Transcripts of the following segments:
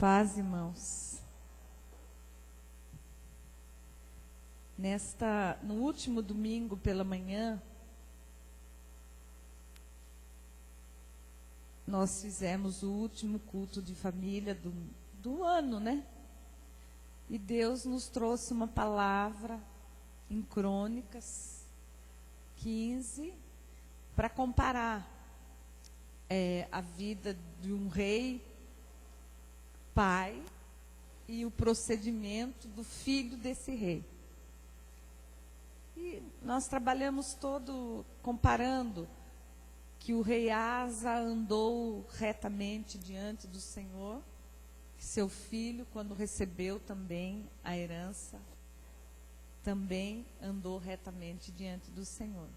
Paz, irmãos. No último domingo pela manhã, nós fizemos o último culto de família do ano, né? E Deus nos trouxe uma palavra em Crônicas 15 para comparar a vida de um rei, pai, e o procedimento do filho desse rei. E nós trabalhamos todo comparando que o rei Asa andou retamente diante do Senhor, que seu filho, quando recebeu também a herança, também andou retamente diante do Senhor.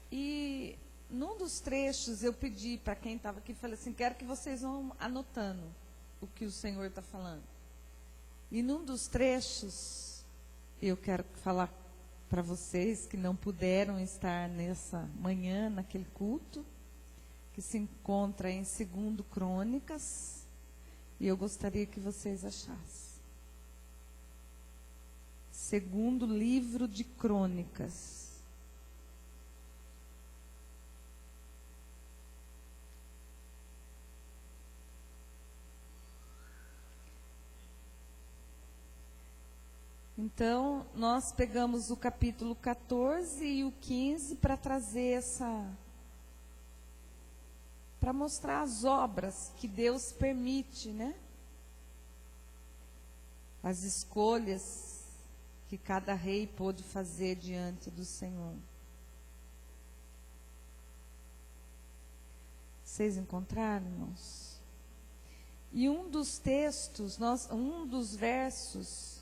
E num dos trechos eu pedi para quem estava aqui, falei assim, quero que vocês vão anotando o que o Senhor está falando. E num dos trechos, eu quero falar para vocês que não puderam estar nessa manhã, naquele culto, que se encontra em 2 Crônicas, e eu gostaria que vocês achassem. 2º livro de Crônicas. Então, nós pegamos o capítulo 14 e o 15 para trazer para mostrar as obras que Deus permite, né? As escolhas que cada rei pôde fazer diante do Senhor. Vocês encontraram, irmãos? E um dos textos, um dos versos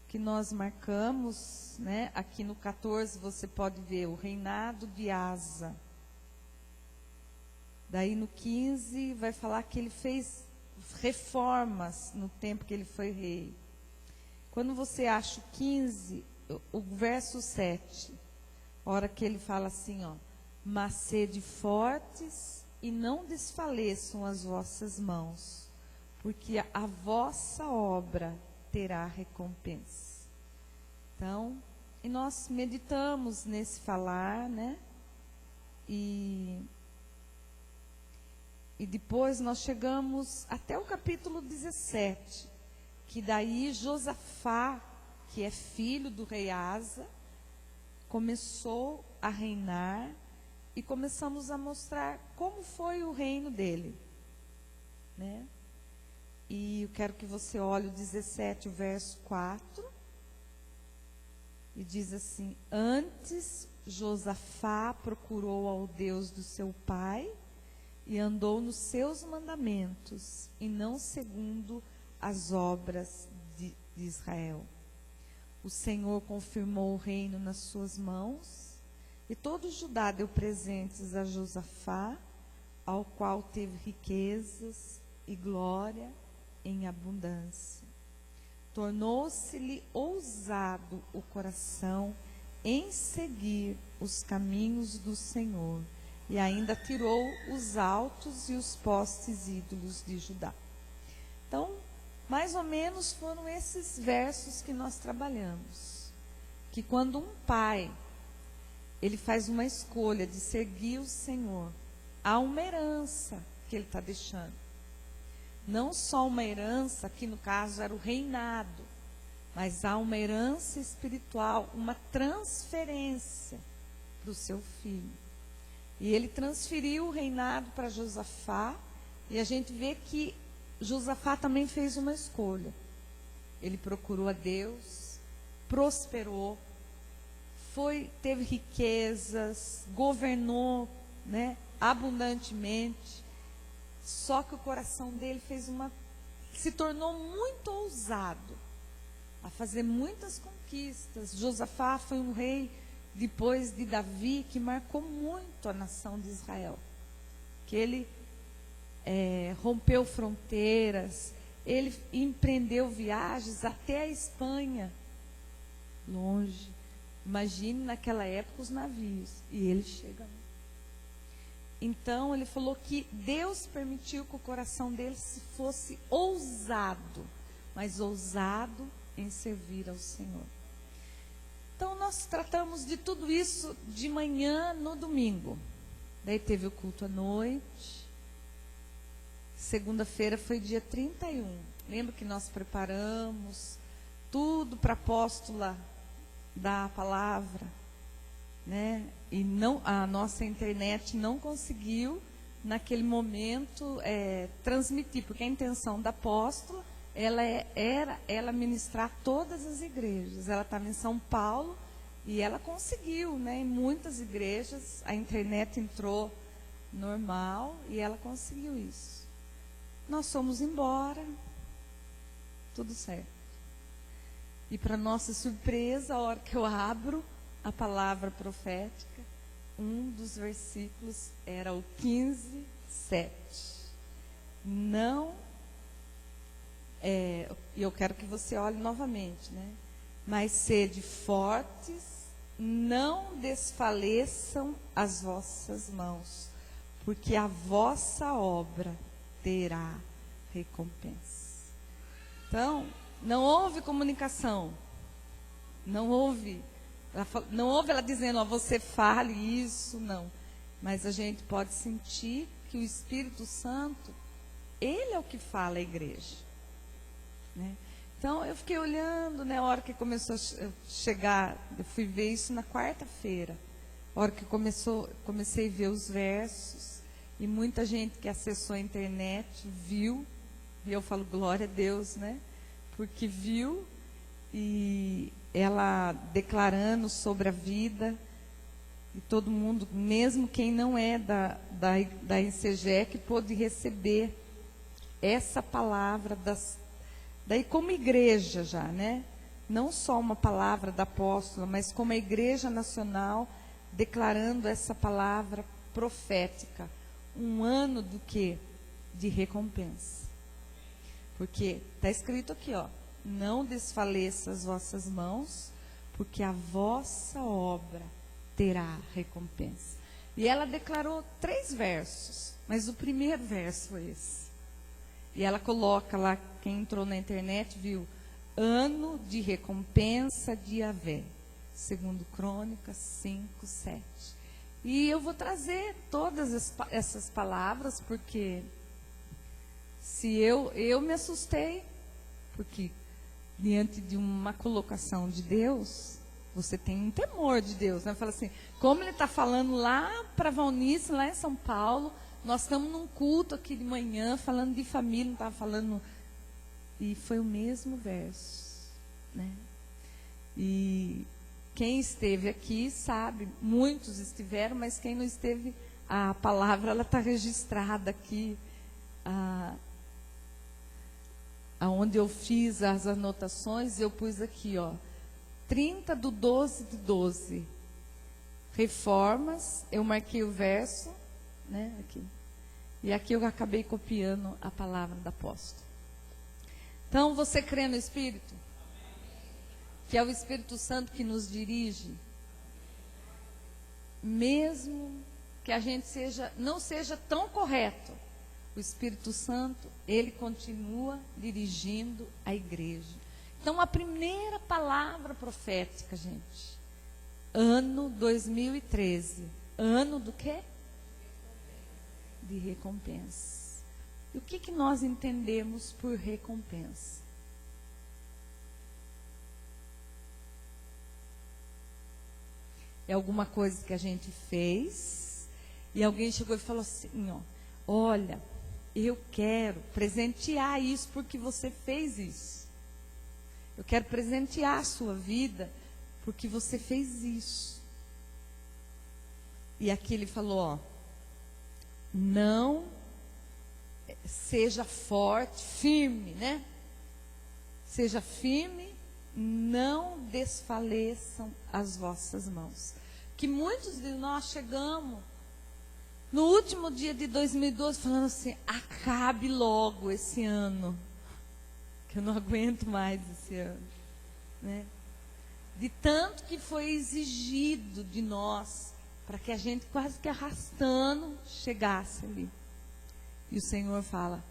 que nós marcamos, né? Aqui no 14 você pode ver o reinado de Asa. Daí no 15 vai falar que ele fez reformas no tempo que ele foi rei. Quando você acha o 15, o verso 7, a hora que ele fala assim, ó, mas sede fortes e não desfaleçam as vossas mãos, porque a vossa obra terá recompensa. Então, e nós meditamos nesse falar, né? E depois nós chegamos até o capítulo 17, que daí Josafá, que é filho do rei Asa, começou a reinar e começamos a mostrar como foi o reino dele, né? E eu quero que você olhe o 17, o verso 4. E diz assim: antes Josafá procurou ao Deus do seu pai e andou nos seus mandamentos, e não segundo as obras de Israel. O Senhor confirmou o reino nas suas mãos, e todo Judá deu presentes a Josafá, ao qual teve riquezas e glória em abundância. Tornou-se-lhe ousado o coração em seguir os caminhos do Senhor, e ainda tirou os altos e os postes ídolos de Judá. Então, mais ou menos foram esses versos que nós trabalhamos. Que quando um pai, ele faz uma escolha de seguir o Senhor, há uma herança que ele está deixando. Não só uma herança, que no caso era o reinado, mas há uma herança espiritual, uma transferência para o seu filho. E ele transferiu o reinado para Josafá, e a gente vê que Josafá também fez uma escolha. Ele procurou a Deus, prosperou, teve riquezas, governou, né, abundantemente. Só que o coração dele se tornou muito ousado a fazer muitas conquistas. Josafá foi um rei, depois de Davi, que marcou muito a nação de Israel. Que ele rompeu fronteiras, ele empreendeu viagens até a Espanha, longe. Imagine naquela época os navios, e ele chega lá. Então ele falou que Deus permitiu que o coração dele fosse ousado, mas ousado em servir ao Senhor. Então nós tratamos de tudo isso de manhã no domingo. Daí teve o culto à noite. Segunda-feira foi dia 31. Lembra que nós preparamos tudo para a apóstola dar a palavra, né? E não, a nossa internet não conseguiu, naquele momento, transmitir, porque a intenção da apóstola era ela ministrar todas as igrejas. Ela estava em São Paulo e ela conseguiu, né? Em muitas igrejas a internet entrou normal e ela conseguiu isso. Nós fomos embora, tudo certo. E para nossa surpresa, a hora que eu abro a palavra profética, um dos versículos era o 15:7. Não, e eu quero que você olhe novamente, né? Mas sede fortes, não desfaleçam as vossas mãos, porque a vossa obra terá recompensa. Então, não houve comunicação, não houve ela dizendo, você fale isso, não. Mas a gente pode sentir que o Espírito Santo, ele é o que fala à igreja, né? Então eu fiquei olhando, né, a hora que começou a chegar, eu fui ver isso na quarta-feira, a hora que comecei a ver os versos, e muita gente que acessou a internet viu, e eu falo glória a Deus, né, porque viu, e ela declarando sobre a vida, e todo mundo, mesmo quem não é da ICGEC, pôde receber essa palavra daí como igreja já, né? Não só uma palavra da apóstola, mas como a igreja nacional, declarando essa palavra profética. Um ano do quê? De recompensa. Porque está escrito aqui, ó, não desfaleça as vossas mãos, porque a vossa obra terá recompensa. E ela declarou 3 versos, mas o primeiro verso é esse. E ela coloca lá, quem entrou na internet viu, ano de recompensa de Yahvé, segundo Crônicas 5:7. E eu vou trazer todas essas palavras, porque se eu me assustei, porque diante de uma colocação de Deus, você tem um temor de Deus, né? Fala assim, como ele está falando lá para Valnice, lá em São Paulo, nós estamos num culto aqui de manhã, falando de família, não estava falando, e foi o mesmo verso, né? E quem esteve aqui sabe, muitos estiveram, mas quem não esteve, a palavra ela está registrada aqui, aonde eu fiz as anotações, eu pus aqui, ó, 30/12/12. Reformas, eu marquei o verso, né, aqui. E aqui eu acabei copiando a palavra da apóstola. Então, você crê no Espírito? Que é o Espírito Santo que nos dirige? Mesmo que a gente não seja tão correto, o Espírito Santo, ele continua dirigindo a igreja. Então, a primeira palavra profética, gente, ano 2013, ano do quê? De recompensa. E o que nós entendemos por recompensa? É alguma coisa que a gente fez e alguém chegou e falou assim, ó, olha, eu quero presentear isso porque você fez isso. Eu quero presentear a sua vida porque você fez isso. E aqui ele falou, ó, não seja forte, firme, né? Seja firme, não desfaleçam as vossas mãos. Que muitos de nós chegamos no último dia de 2012 falando assim, acabe logo esse ano, que eu não aguento mais esse ano, né? De tanto que foi exigido de nós para que a gente quase que arrastando chegasse ali. E o Senhor fala: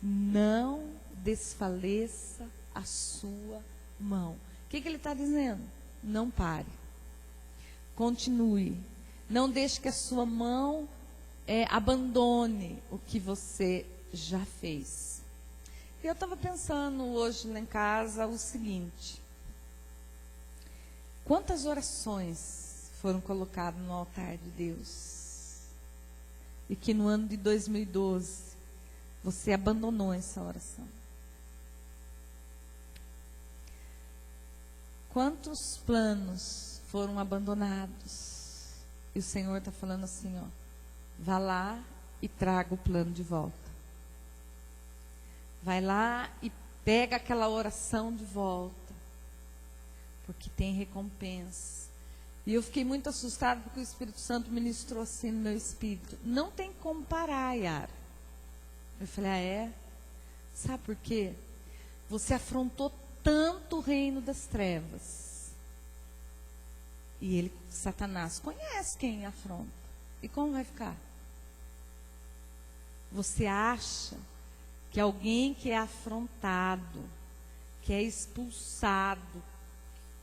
não desfaleça a sua mão. O que Ele está dizendo? Não pare. Continue. Não deixe que a sua mão abandone o que você já fez. E eu estava pensando hoje lá em casa o seguinte: quantas orações foram colocadas no altar de Deus e que no ano de 2012 você abandonou essa oração? Quantos planos foram abandonados? E o Senhor está falando assim, ó: vá lá e traga o plano de volta. Vai lá e pega aquela oração de volta, porque tem recompensa. E eu fiquei muito assustada porque o Espírito Santo ministrou assim no meu espírito: não tem como parar, Yara. Eu falei: ah, é? Sabe por quê? Você afrontou tanto o reino das trevas. E ele, Satanás, conhece quem afronta. E como vai ficar? Você acha que alguém que é afrontado, que é expulsado,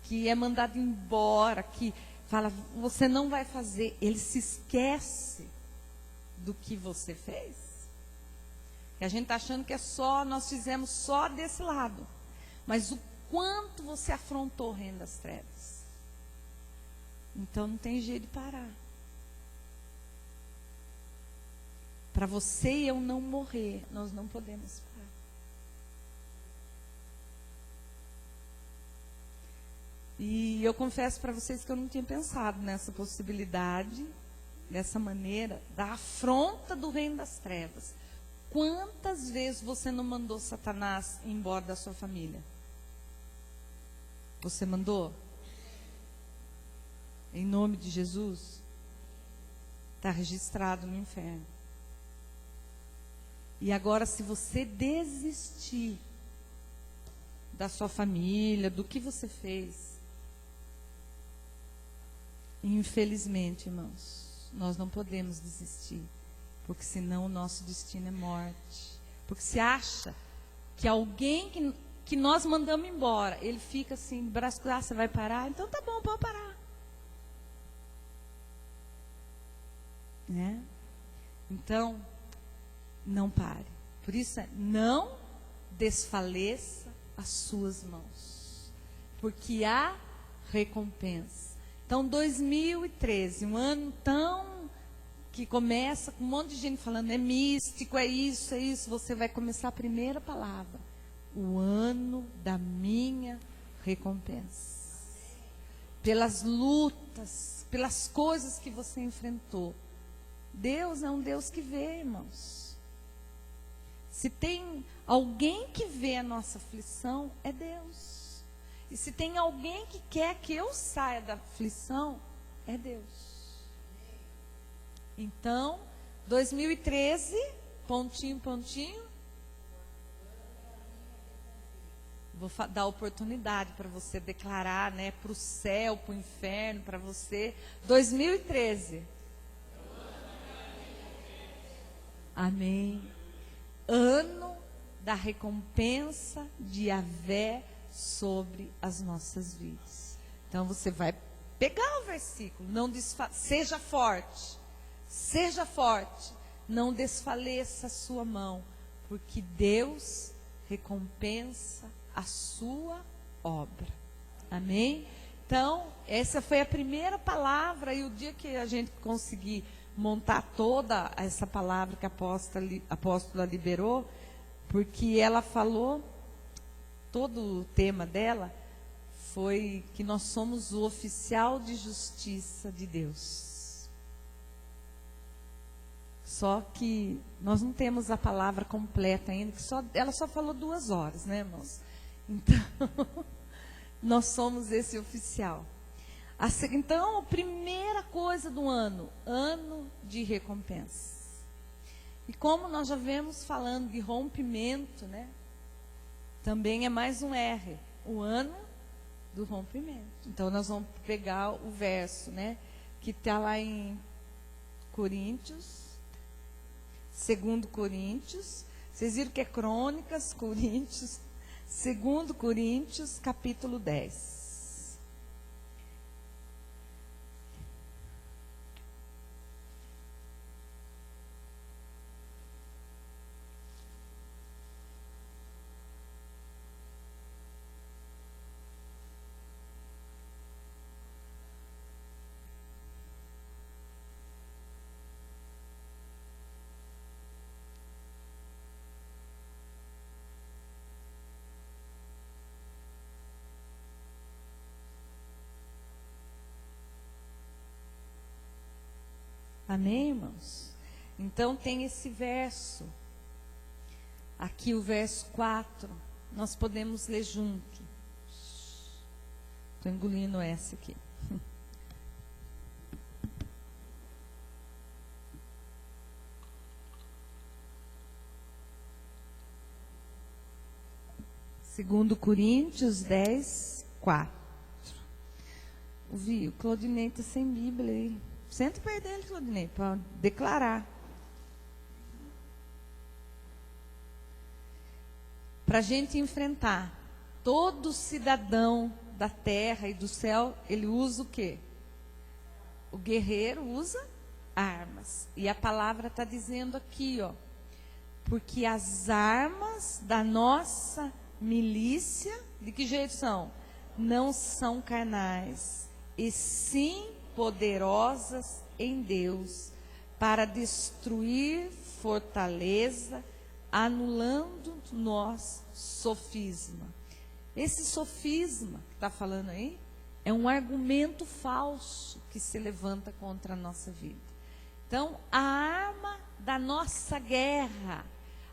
que é mandado embora, que fala, você não vai fazer, ele se esquece do que você fez? E a gente está achando que é só, nós fizemos só desse lado. Mas o quanto você afrontou o reino das trevas. Então não tem jeito de parar. Para você e eu não morrer, nós não podemos parar. E eu confesso para vocês que eu não tinha pensado nessa possibilidade, dessa maneira, da afronta do reino das trevas. Quantas vezes você não mandou Satanás embora da sua família? Você mandou? Em nome de Jesus? Está registrado no inferno. E agora, se você desistir da sua família, do que você fez, infelizmente, irmãos, nós não podemos desistir, porque senão o nosso destino é morte. Porque se acha que alguém que nós mandamos embora, ele fica assim, de braço cruzado: você vai parar? Então tá bom, pode parar. Né? Então, não pare. Por isso, não desfaleça as suas mãos, porque há recompensa. Então, 2013, um ano tão que começa com um monte de gente falando, é místico, é isso, você vai começar a primeira palavra: o ano da minha recompensa. Pelas lutas, pelas coisas que você enfrentou. Deus é um Deus que vê, irmãos. Se tem alguém que vê a nossa aflição, é Deus. E se tem alguém que quer que eu saia da aflição, é Deus. Então, 2013, pontinho, pontinho. Vou dar oportunidade para você declarar, né, para o céu, para o inferno, para você. 2013. Amém. Ano da recompensa de Yahvé sobre as nossas vidas. Então você vai pegar o versículo, seja forte, não desfaleça a sua mão, porque Deus recompensa a sua obra. Amém? Então, essa foi a primeira palavra, e o dia que a gente conseguir montar toda essa palavra que a apóstola liberou, porque ela falou, todo o tema dela foi que nós somos o oficial de justiça de Deus. Só que nós não temos a palavra completa ainda, que ela só falou 2 horas, né, irmãos? Então, nós somos esse oficial. Então, a primeira coisa do ano de recompensa. E como nós já vemos falando de rompimento, né? Também é mais um R, o ano do rompimento. Então, nós vamos pegar o verso, né? que está lá em Coríntios, 2 Coríntios. Vocês viram que é Crônicas, Coríntios, 2 Coríntios, capítulo 10. Amém, irmãos? Então tem esse verso, aqui o verso 4, nós podemos ler junto. Estou engolindo essa aqui. Segundo Coríntios 10, 4. O Claudinei está sem Bíblia aí. Senta perto dele, Claudinei, para declarar. Para a gente enfrentar todo cidadão da terra e do céu, ele usa o quê? O guerreiro usa armas. E a palavra está dizendo aqui, ó, porque as armas da nossa milícia, de que jeito são? Não são carnais, e sim poderosas em Deus, para destruir fortaleza, anulando nosso sofisma. Esse sofisma que está falando aí, é um argumento falso que se levanta contra a nossa vida. Então, a arma da nossa guerra,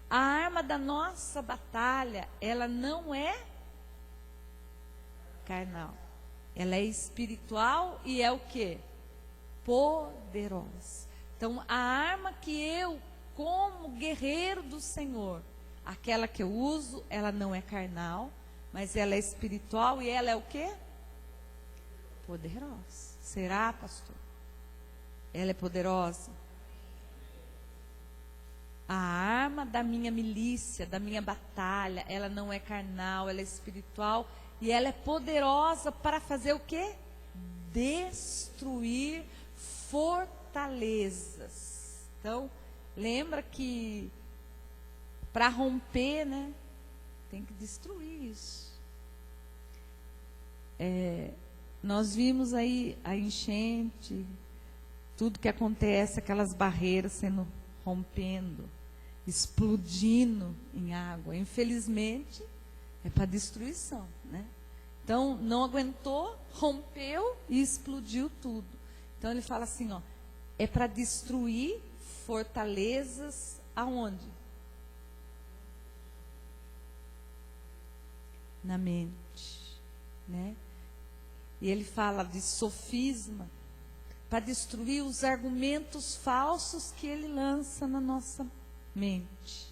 a arma da nossa batalha, ela não é carnal. Ela é espiritual e é o quê? Poderosa. Então, a arma que eu, como guerreiro do Senhor, aquela que eu uso, ela não é carnal, mas ela é espiritual e ela é o quê? Poderosa. Será, pastor? Ela é poderosa? A arma da minha milícia, da minha batalha, ela não é carnal, ela é espiritual e ela é poderosa para fazer o quê? Destruir fortalezas. Então, lembra que para romper, né, tem que destruir isso. Nós vimos aí a enchente, tudo que acontece, aquelas barreiras sendo rompendo, explodindo em água. Infelizmente, é para destruição, né? Então, não aguentou, rompeu e explodiu tudo. Então, ele fala assim, ó, é para destruir fortalezas aonde? Na mente, né? E ele fala de sofisma, para destruir os argumentos falsos que ele lança na nossa mente.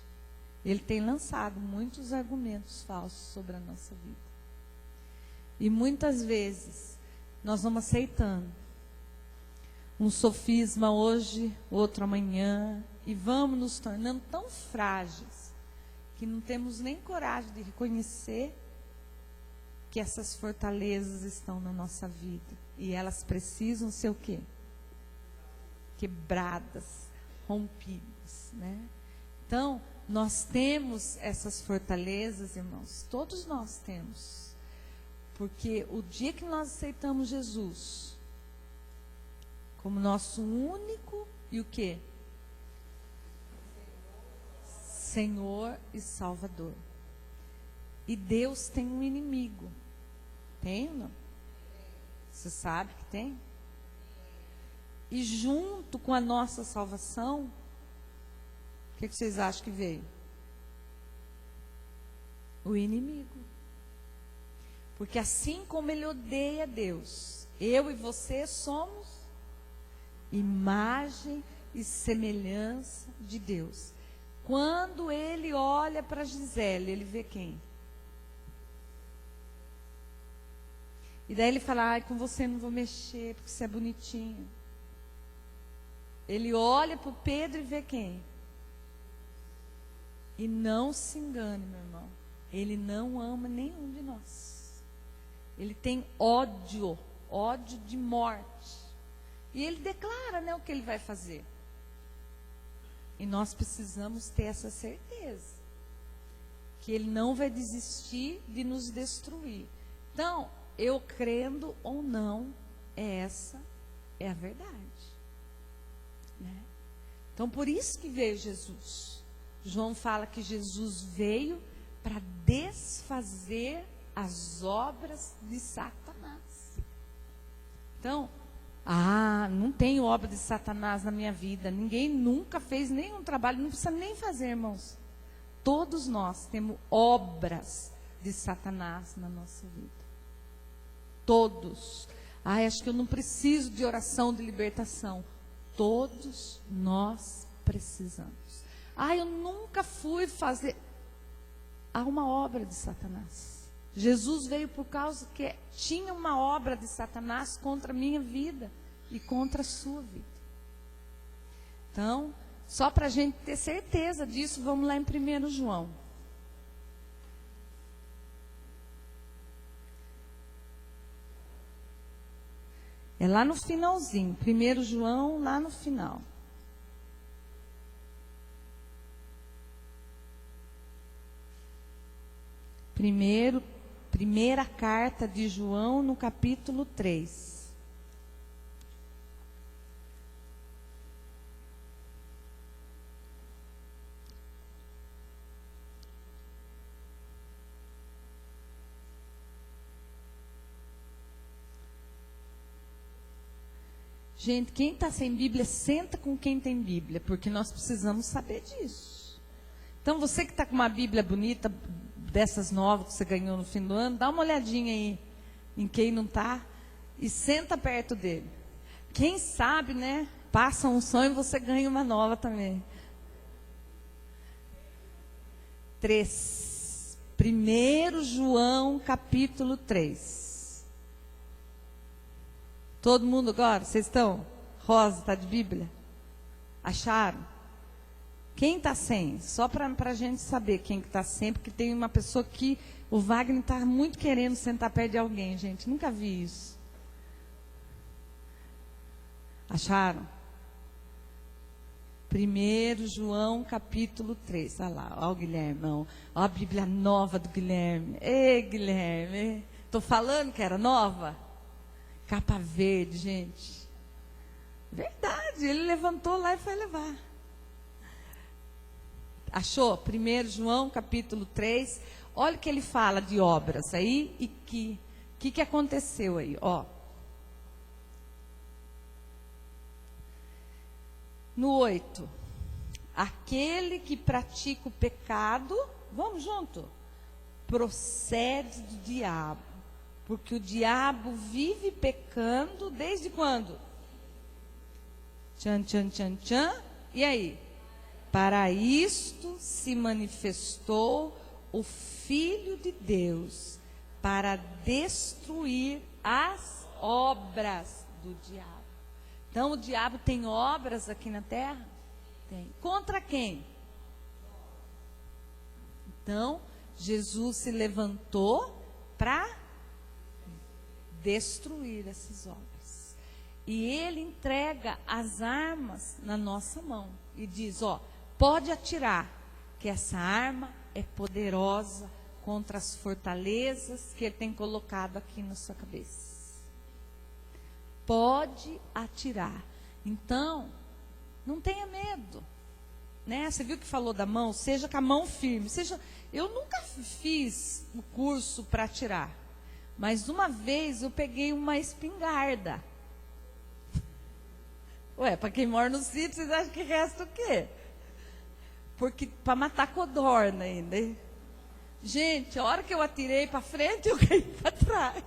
Ele tem lançado muitos argumentos falsos sobre a nossa vida. E muitas vezes nós vamos aceitando um sofisma hoje, outro amanhã, e vamos nos tornando tão frágeis que não temos nem coragem de reconhecer que essas fortalezas estão na nossa vida. E elas precisam ser o quê? Quebradas, rompidas, né? Então, nós temos essas fortalezas, irmãos, todos nós temos. Porque o dia que nós aceitamos Jesus como nosso único e o quê? Senhor e Salvador. E Deus tem um inimigo. Tem ou não? Você sabe que tem? E junto com a nossa salvação, o que vocês acham que veio? O inimigo. Porque assim como ele odeia Deus, eu e você somos imagem e semelhança de Deus. Quando ele olha para Gisele, ele vê quem? E daí ele fala, ai, com você não vou mexer, porque você é bonitinho. Ele olha para o Pedro e vê quem? E não se engane, meu irmão. Ele não ama nenhum de nós. Ele tem ódio de morte. E ele declara, né, o que ele vai fazer. E nós precisamos ter essa certeza. Que ele não vai desistir de nos destruir. Então, eu crendo ou não, essa é a verdade. Né? Então, por isso que veio Jesus. João fala que Jesus veio para desfazer as obras de Satanás. Então, não tenho obra de Satanás na minha vida. Ninguém nunca fez nenhum trabalho, não precisa nem fazer, irmãos. Todos nós temos obras de Satanás na nossa vida. Todos. Acho que eu não preciso de oração de libertação. Todos nós precisamos. Eu nunca fui fazer. Há uma obra de Satanás. Jesus veio por causa que tinha uma obra de Satanás contra a minha vida e contra a sua vida. Então, só para a gente ter certeza disso, vamos lá em 1 João. É lá no finalzinho, 1 João, lá no final. Primeira carta de João, no capítulo 3. Gente, quem está sem Bíblia, senta com quem tem Bíblia, porque nós precisamos saber disso. Então, você que está com uma Bíblia bonita, dessas novas que você ganhou no fim do ano, dá uma olhadinha aí em quem não está e senta perto dele. Quem sabe, né? Passa um sonho e você ganha uma nova também. 3. 1 João, capítulo 3. Todo mundo agora? Vocês estão? Rosa, está de Bíblia? Acharam? Quem está sem? Só para a gente saber quem está sem, porque tem uma pessoa que o Wagner está muito querendo sentar perto de alguém, gente. Nunca vi isso. Acharam? 1 João, capítulo 3. Olha lá, olha o Guilherme. Olha a Bíblia nova do Guilherme. Ei, Guilherme. Estou falando que era nova? Capa verde, gente. Verdade, ele levantou lá e foi levar. Achou? 1 João, capítulo 3. Olha o que ele fala de obras aí e que aconteceu aí, ó. No 8. Aquele que pratica o pecado, vamos junto? Procede do diabo. Porque o diabo vive pecando desde quando? Tchan, tchan, tchan, tchan. E aí? Para isto se manifestou o Filho de Deus, para destruir as obras do diabo. Então, o diabo tem obras aqui na terra? Tem. Contra quem? Então, Jesus se levantou para destruir essas obras. E ele entrega as armas na nossa mão. E diz, pode atirar, que essa arma é poderosa contra as fortalezas que ele tem colocado aqui na sua cabeça. Pode atirar. Então, não tenha medo. Né? Você viu que falou da mão? Seja com a mão firme. Eu nunca fiz o curso para atirar. Mas uma vez eu peguei uma espingarda. Para quem mora no sítio, vocês acham que resta o quê? Porque para matar codorna ainda. Hein? Gente, a hora que eu atirei para frente, eu caí para trás.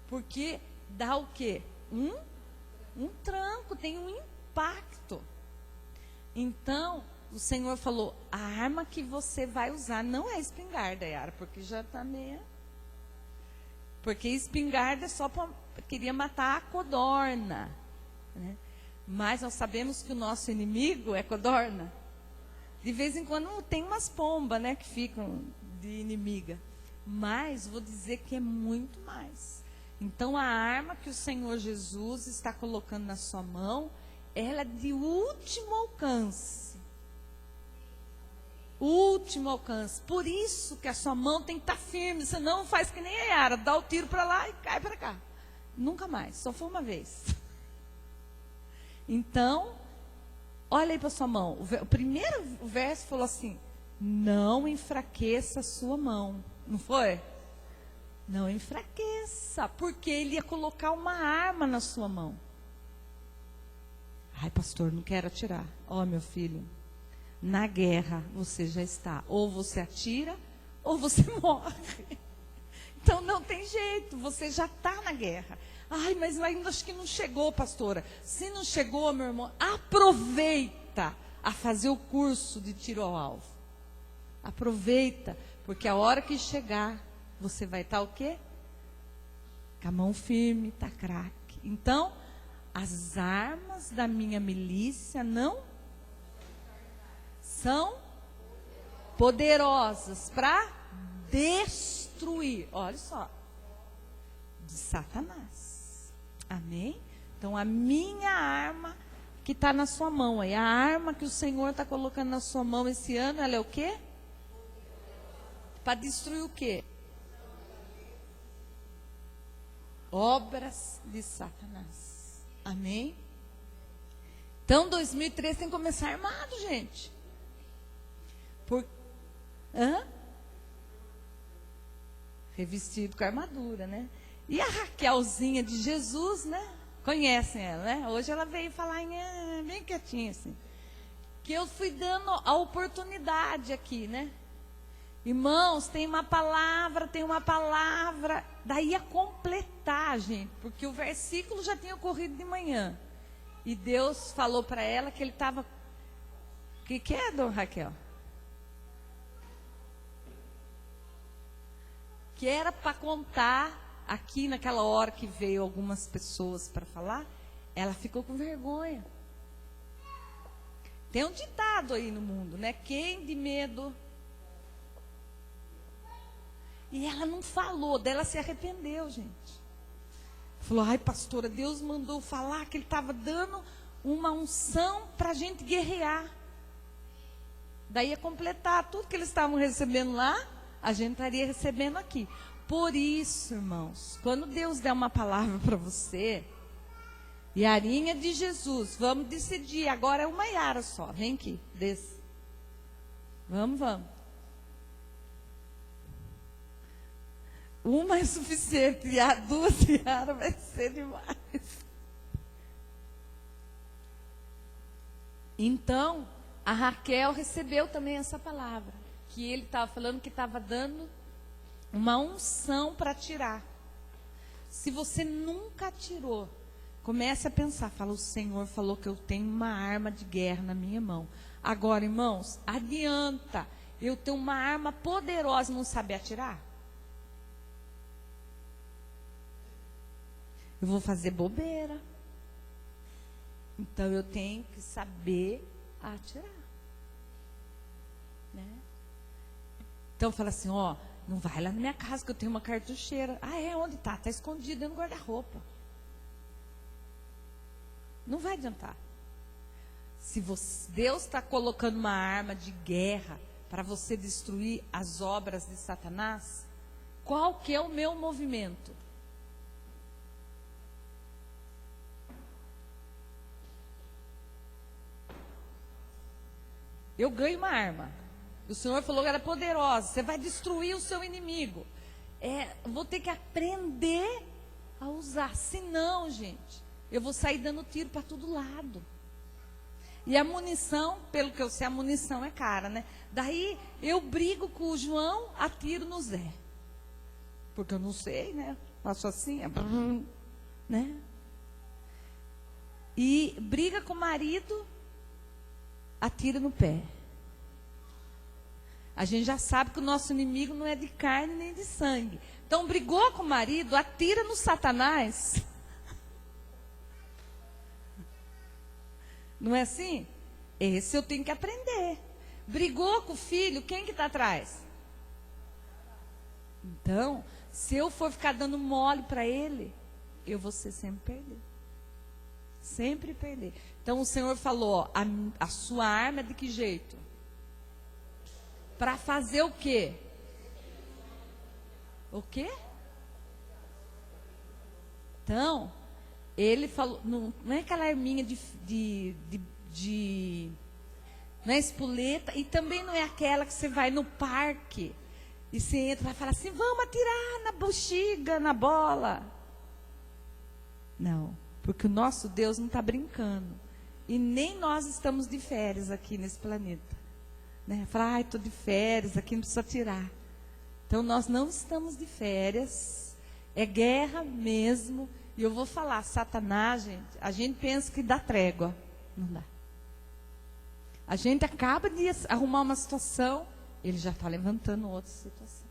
Porque dá o quê? Um tranco, tem um impacto. Então, o Senhor falou, a arma que você vai usar não é espingarda, Yara, porque já está meia. Porque espingarda é só queria matar a codorna, né? Mas nós sabemos que o nosso inimigo é codorna. De vez em quando tem umas pombas, né, que ficam de inimiga. Mas vou dizer que é muito mais. Então a arma que o Senhor Jesus está colocando na sua mão, ela é de último alcance. Último alcance. Por isso que a sua mão tem que estar firme. Senão faz que nem a Yara, dá o tiro para lá e cai para cá. Nunca mais, só foi uma vez. Então, olha aí para sua mão. O primeiro verso falou assim: não enfraqueça a sua mão. Não foi? Não enfraqueça, porque ele ia colocar uma arma na sua mão. Ai, pastor, não quero atirar. Ó, meu filho, na guerra você já está. Ou você atira, ou você morre. Então não tem jeito, você já está na guerra. Ai, mas ainda acho que não chegou, pastora. Se não chegou, meu irmão, aproveita a fazer o curso de tiro ao alvo. Aproveita, porque a hora que chegar, você vai estar o quê? Com a mão firme, tá craque. Então, as armas da minha milícia não são poderosas para destruir. Olha só, de Satanás. Amém? Então, a minha arma que está na sua mão aí, a arma que o Senhor está colocando na sua mão esse ano, ela é o quê? Para destruir o quê? Obras de Satanás. Amém? Então, 2013 tem que começar armado, gente. Revestido com armadura, né? E a Raquelzinha de Jesus, né? Conhecem ela, né? Hoje ela veio falar bem quietinha assim. Que eu fui dando a oportunidade aqui, né? Irmãos, tem uma palavra. Daí ia completar, gente. Porque o versículo já tinha ocorrido de manhã. E Deus falou para ela que ele estava... O que é, dona Raquel? Que era para contar... Aqui naquela hora que veio algumas pessoas para falar, ela ficou com vergonha. Tem um ditado aí no mundo, né? Quem de medo... E ela não falou, dela se arrependeu, gente. Falou: ai, pastora, Deus mandou falar que ele estava dando uma unção para a gente guerrear. Daí ia completar tudo que eles estavam recebendo lá, a gente estaria recebendo aqui. Por isso, irmãos, quando Deus der uma palavra para você, Yarinha de Jesus, vamos decidir, agora é uma Yara só, vem aqui, desce. Vamos. Uma é suficiente, duas Yara vai ser demais. Então, a Raquel recebeu também essa palavra, que ele estava falando que estava dando uma unção para tirar. Se você nunca atirou, comece a pensar, fala: o Senhor falou que eu tenho uma arma de guerra na minha mão. Agora, irmãos, adianta eu ter uma arma poderosa e não saber atirar? Eu vou fazer bobeira. Então eu tenho que saber atirar, né? Então fala assim: ó, não vai lá na minha casa que eu tenho uma cartucheira. Ah, é? Onde está? Está escondido dentro do guarda-roupa. Não vai adiantar. Se Deus está colocando uma arma de guerra para você destruir as obras de Satanás, qual que é o meu movimento? Eu ganho uma arma. O Senhor falou que era poderosa. Você vai destruir o seu inimigo. Vou ter que aprender a usar. Senão, gente, eu vou sair dando tiro para todo lado. E a munição, pelo que eu sei, a munição é cara, né? Daí eu brigo com o João, atiro no Zé. Porque eu não sei, né? Faço assim, né? E briga com o marido, atira no pé. A gente já sabe que o nosso inimigo não é de carne nem de sangue, Então, brigou com o marido, atira no Satanás. Não é assim? Esse eu tenho que aprender. Brigou com o filho, quem que está atrás? Então, se eu for ficar dando mole para ele, eu vou ser sempre perder. Sempre perder. Então o Senhor falou, ó, a sua arma é de que jeito? Para fazer o quê? O quê? Então, ele falou, não é aquela arminha não é espoleta, e também não é aquela que você vai no parque e você entra e fala assim, vamos atirar na bexiga, na bola. Não, porque o nosso Deus não está brincando. E nem nós estamos de férias aqui nesse planeta. Né? Falar, ai, estou de férias, aqui não precisa atirar. Então nós não estamos de férias, é guerra mesmo. E eu vou falar, Satanás, gente, a gente pensa que dá trégua. Não dá. A gente acaba de arrumar uma situação, ele já está levantando outra situação.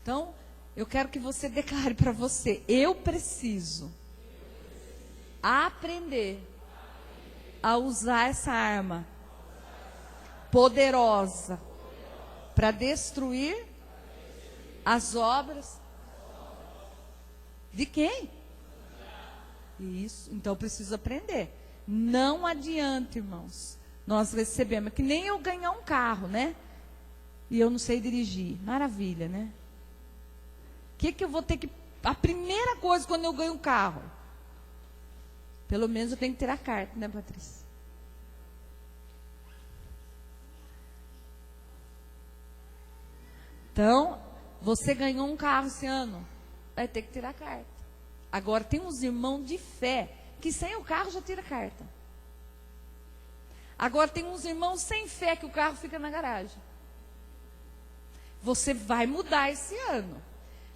Então, eu quero que você declare para você, eu preciso aprender a usar essa arma poderosa para destruir as obras de quem? Isso, então eu preciso aprender. Não adianta, irmãos. Nós recebemos, que nem eu ganhar um carro, né? E eu não sei dirigir. Maravilha, né? O que eu vou ter que... A primeira coisa quando eu ganho um carro, pelo menos eu tenho que tirar a carta, né, Patrícia? Então, você ganhou um carro esse ano, vai ter que tirar a carta. Agora, tem uns irmãos de fé que sem o carro já tira a carta. Agora, tem uns irmãos sem fé que o carro fica na garagem. Você vai mudar esse ano.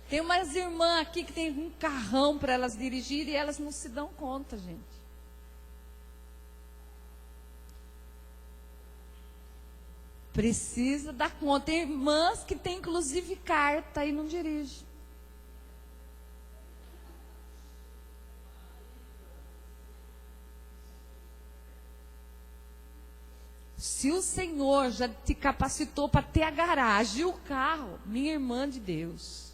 Tem umas irmãs aqui que tem um carrão para elas dirigirem e elas não se dão conta, gente. Precisa dar conta. Tem irmãs que têm inclusive carta e não dirigem. Se o Senhor já te capacitou para ter a garagem e o carro, minha irmã de Deus,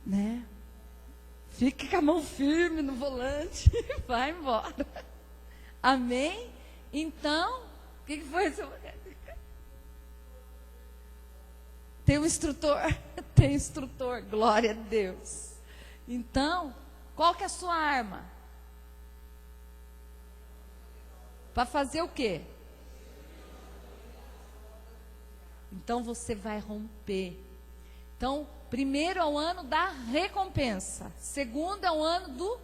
né? Fique com a mão firme no volante e vai embora. Amém? Então, o que foi isso? Tem um instrutor? Tem instrutor, glória a Deus. Então, qual que é a sua arma? Para fazer o quê? Então você vai romper. Então, primeiro é o ano da recompensa. Segundo é o ano do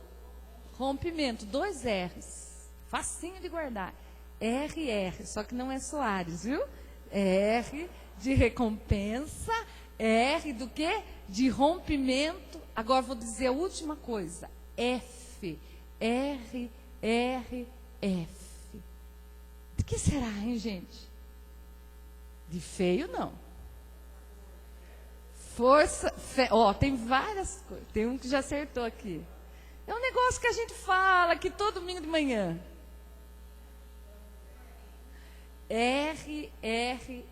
rompimento. 2 R's. Facinho de guardar. R, só que não é Soares, viu? R de recompensa. R do quê? De rompimento. Agora vou dizer a última coisa. F. R, F. De que será, hein, gente? De feio, não. Força, fé. Ó, tem várias coisas. Tem um que já acertou aqui. É um negócio que a gente fala aqui todo domingo de manhã. R, F.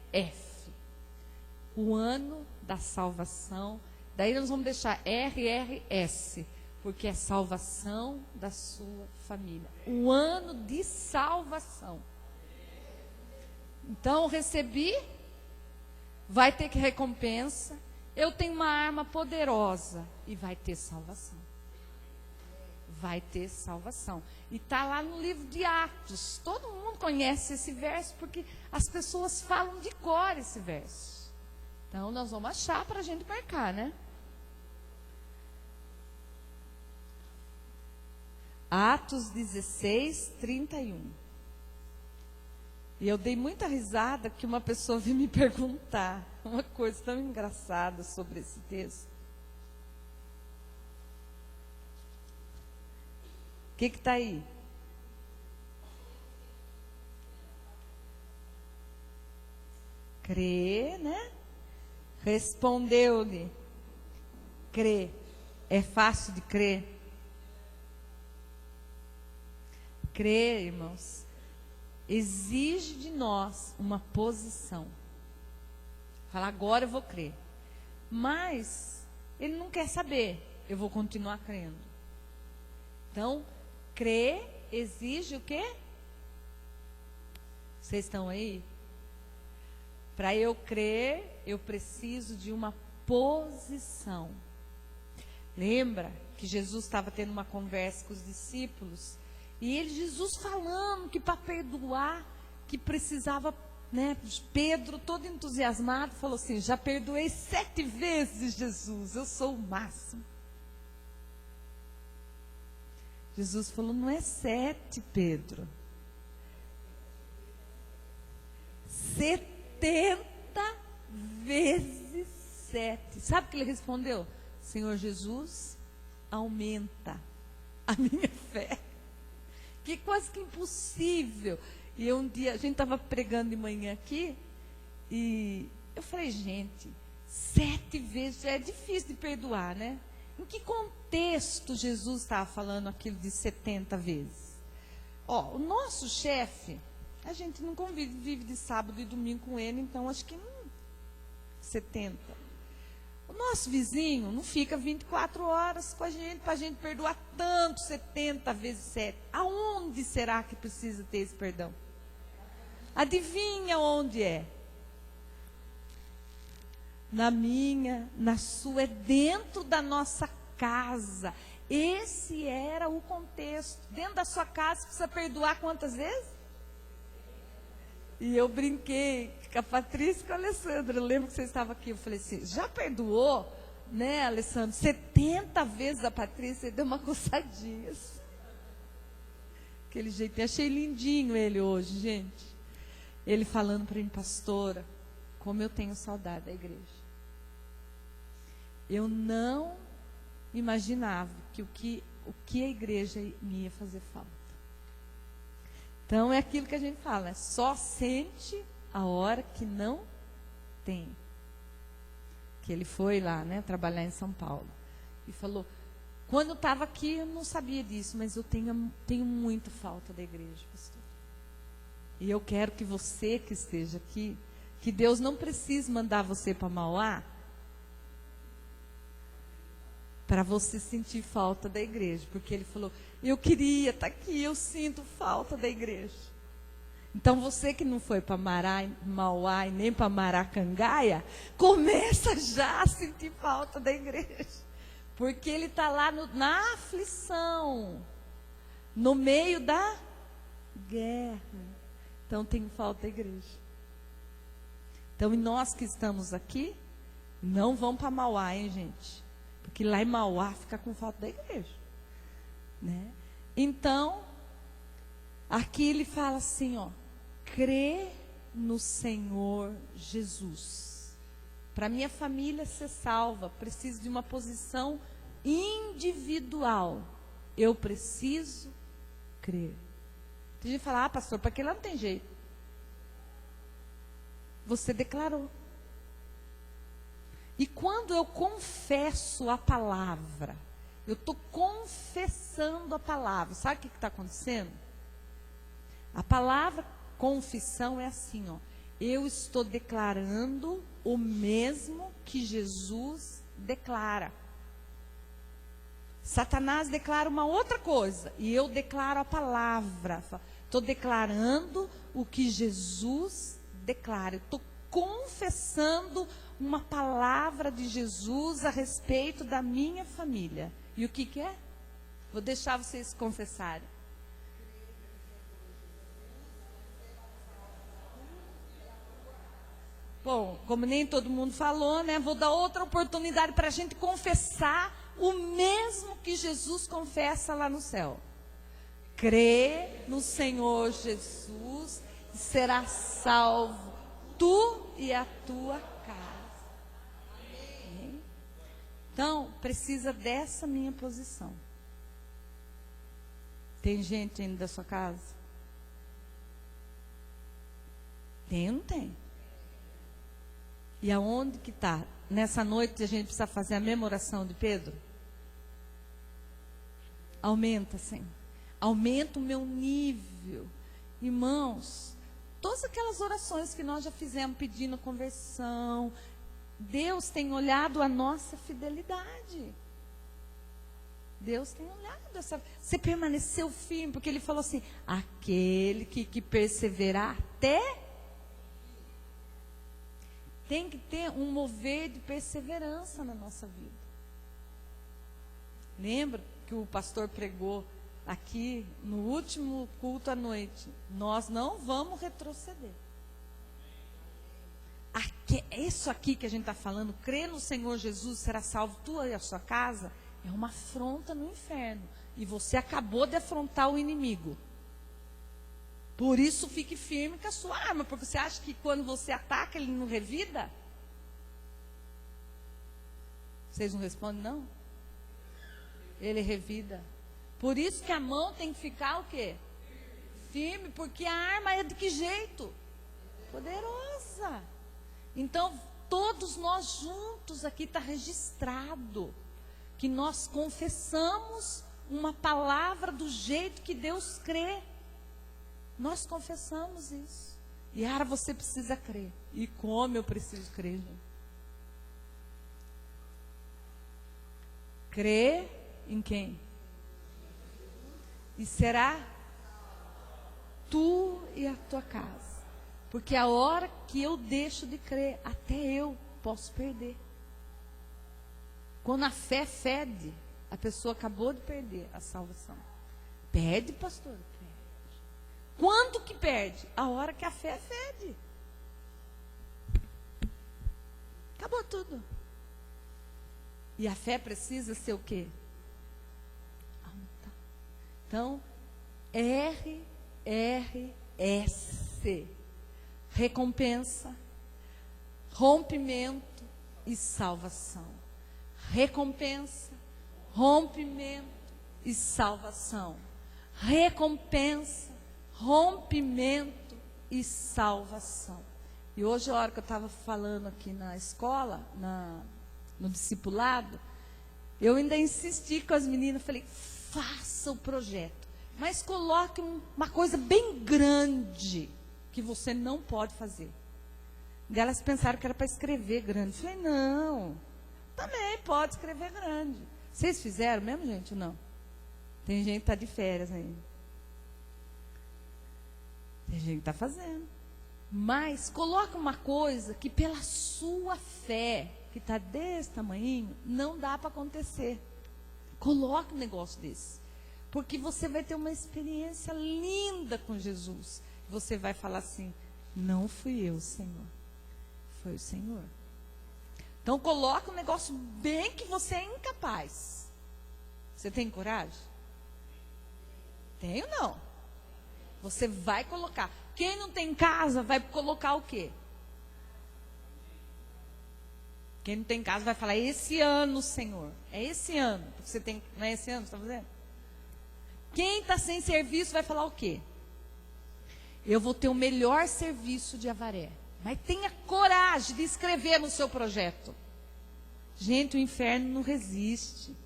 O ano da salvação. Daí nós vamos deixar RRS, porque é salvação da sua família. O ano de salvação. Então, recebi, vai ter que recompensa. Eu tenho uma arma poderosa e vai ter salvação. Vai ter salvação. E está lá no livro de Atos. Todo mundo conhece esse verso porque as pessoas falam de cor esse verso. Então, nós vamos achar para a gente marcar, né? Atos 16, 31. E eu dei muita risada que uma pessoa veio me perguntar uma coisa tão engraçada sobre esse texto. O que está aí? Crer, né? Respondeu-lhe: crê. É fácil de crer? Crer, irmãos, exige de nós uma posição. Falar, agora eu vou crer. Mas ele não quer saber, eu vou continuar crendo. Então, crer exige o quê? Vocês estão aí? Para eu crer, eu preciso de uma posição. Lembra que Jesus estava tendo uma conversa com os discípulos? E Jesus falando que para perdoar, que precisava, né? Pedro, todo entusiasmado, falou assim: já perdoei 7 vezes, Jesus, eu sou o máximo. Jesus falou: não é 7, Pedro. 70 vezes 7. Sabe o que ele respondeu? Senhor Jesus, aumenta a minha fé. Que quase que impossível. E um dia, a gente estava pregando de manhã aqui, e eu falei, gente, 7 vezes já é difícil de perdoar, né? Em que contexto Jesus estava falando aquilo de 70 vezes? Ó, o nosso chefe, a gente não convive, vive de sábado e domingo com ele, então acho que 70. O nosso vizinho não fica 24 horas com a gente, para a gente perdoar tanto, 70 vezes 7. Aonde será que precisa ter esse perdão? Adivinha onde é? Na minha, na sua, é dentro da nossa casa. Esse era o contexto. Dentro da sua casa, precisa perdoar quantas vezes? E eu brinquei com a Patrícia e com a Alessandra. Eu lembro que você estava aqui. Eu falei assim, já perdoou, né, Alessandra? 70 vezes a Patrícia, deu uma coçadinha. Aquele jeito. Eu achei lindinho ele hoje, gente. Ele falando para mim, pastora, como eu tenho saudade da igreja. Eu não imaginava que o que a igreja me ia fazer falta. Então, é aquilo que a gente fala, né? Só sente a hora que não tem. Que ele foi lá, né, trabalhar em São Paulo. E falou, quando eu estava aqui, eu não sabia disso, mas eu tenho muita falta da igreja, pastor. E eu quero que você que esteja aqui, que Deus não precise mandar você para Mauá, para você sentir falta da igreja. Porque ele falou, eu queria estar aqui, eu sinto falta da igreja. Então você que não foi para Mauá e nem para Maracangaia, começa já a sentir falta da igreja. Porque ele está lá na aflição, no meio da guerra. Então tem falta da igreja. Então, e nós que estamos aqui, não vão para Mauá, hein, gente? Porque lá em Mauá fica com falta da igreja, né? Então, aqui ele fala assim, ó, crê no Senhor Jesus. Para minha família ser salva, preciso de uma posição individual. Eu preciso crer. Tem gente que fala, pastor, para que lá não tem jeito. Você declarou. E quando eu confesso a palavra, eu estou confessando a palavra. Sabe o que está acontecendo? A palavra confissão é assim, ó. Eu estou declarando o mesmo que Jesus declara. Satanás declara uma outra coisa. E eu declaro a palavra. Estou declarando o que Jesus declara. Estou confessando uma palavra de Jesus a respeito da minha família. E o que é? Vou deixar vocês confessarem. Bom, como nem todo mundo falou, né? Vou dar outra oportunidade para a gente confessar o mesmo que Jesus confessa lá no céu. Crê no Senhor Jesus e será salvo, tu e a tua casa. Amém? Então, precisa dessa minha posição. Tem gente ainda da sua casa? Tem ou não tem? E aonde que está? Nessa noite a gente precisa fazer a memoração de Pedro. Aumenta, Senhor. Aumenta o meu nível. Irmãos, todas aquelas orações que nós já fizemos pedindo conversão, Deus tem olhado a nossa fidelidade. Deus tem olhado essa. Você permaneceu firme, porque Ele falou assim: aquele que perseverar até. Tem que ter um mover de perseverança na nossa vida. Lembra que o pastor pregou aqui no último culto à noite? Nós não vamos retroceder. Isso aqui que a gente está falando, crer no Senhor Jesus, será salvo tu e a sua casa, é uma afronta no inferno. E você acabou de afrontar o inimigo. Por isso fique firme com a sua arma, porque você acha que quando você ataca, ele não revida? Vocês não respondem, não? Ele revida. Por isso que a mão tem que ficar o quê? Firme, porque a arma é de que jeito? Poderosa. Então, todos nós juntos aqui está registrado que nós confessamos uma palavra do jeito que Deus crê. Nós confessamos isso. Yara, você precisa crer. E como eu preciso crer, gente? Crer em quem? E será tu e a tua casa. Porque a hora que eu deixo de crer, até eu posso perder. Quando a fé fede, a pessoa acabou de perder a salvação. Perde, pastor? Perde. Quando que perde? A hora que a fé fede. Acabou tudo. E a fé precisa ser o quê? Então, RRS. Recompensa, rompimento e salvação. Recompensa, rompimento e salvação. Recompensa, rompimento e salvação. E hoje, a hora que eu estava falando aqui na escola, no discipulado, eu ainda insisti com as meninas, falei, faça o projeto, mas coloque uma coisa bem grande, que você não pode fazer. E elas pensaram que era para escrever grande. Eu falei, não, também pode escrever grande. Vocês fizeram mesmo, gente, ou não? Tem gente que está de férias ainda. Tem gente que está fazendo. Mas coloca uma coisa que pela sua fé, que está desse tamanhinho, não dá para acontecer. Coloque um negócio desse. Porque você vai ter uma experiência linda com Jesus. Você vai falar assim, não fui eu, Senhor. Foi o Senhor. Então coloca um negócio bem que você é incapaz. Você tem coragem? Tem ou não? Você vai colocar. Quem não tem casa vai colocar o quê? Quem não tem casa vai falar, esse ano, Senhor. É esse ano. Porque você tem, não é esse ano, você está fazendo? Quem está sem serviço vai falar o quê? Eu vou ter o melhor serviço de Avaré. Mas tenha coragem de escrever no seu projeto. Gente, o inferno não resiste.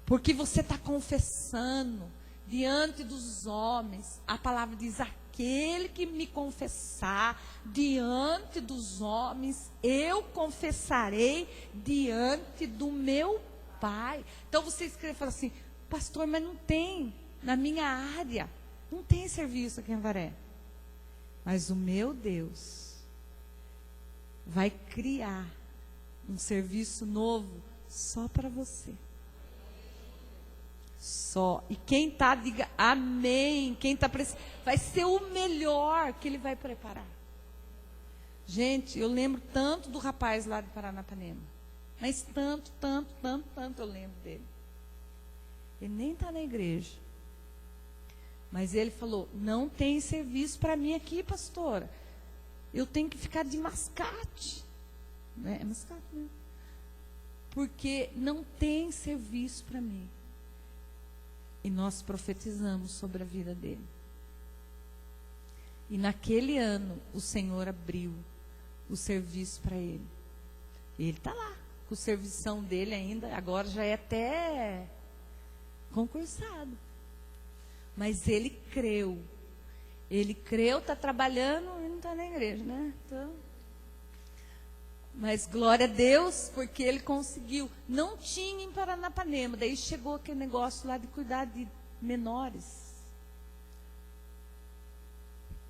Porque você está confessando diante dos homens. A palavra diz, aquele que me confessar diante dos homens, eu confessarei diante do meu Pai. Então você escreve e fala assim, pastor, mas não tem na minha área. Não tem serviço aqui em Avaré. Mas o meu Deus vai criar um serviço novo só para você. Só. E quem está, diga amém. Quem está precisando, vai ser o melhor que ele vai preparar. Gente, eu lembro tanto do rapaz lá de Paranapanema. Mas tanto eu lembro dele. Ele nem está na igreja. Mas ele falou, não tem serviço para mim aqui, pastora. Eu tenho que ficar de mascate. É mascate mesmo. Porque não tem serviço para mim. E nós profetizamos sobre a vida dele. E naquele ano, o Senhor abriu o serviço para ele. Ele está lá, com o servição dele ainda, agora já é até concursado. Mas ele creu. Ele creu, está trabalhando e não está na igreja, né? Então, mas glória a Deus, porque ele conseguiu. Não tinha em Paranapanema, daí chegou aquele negócio lá de cuidar de menores.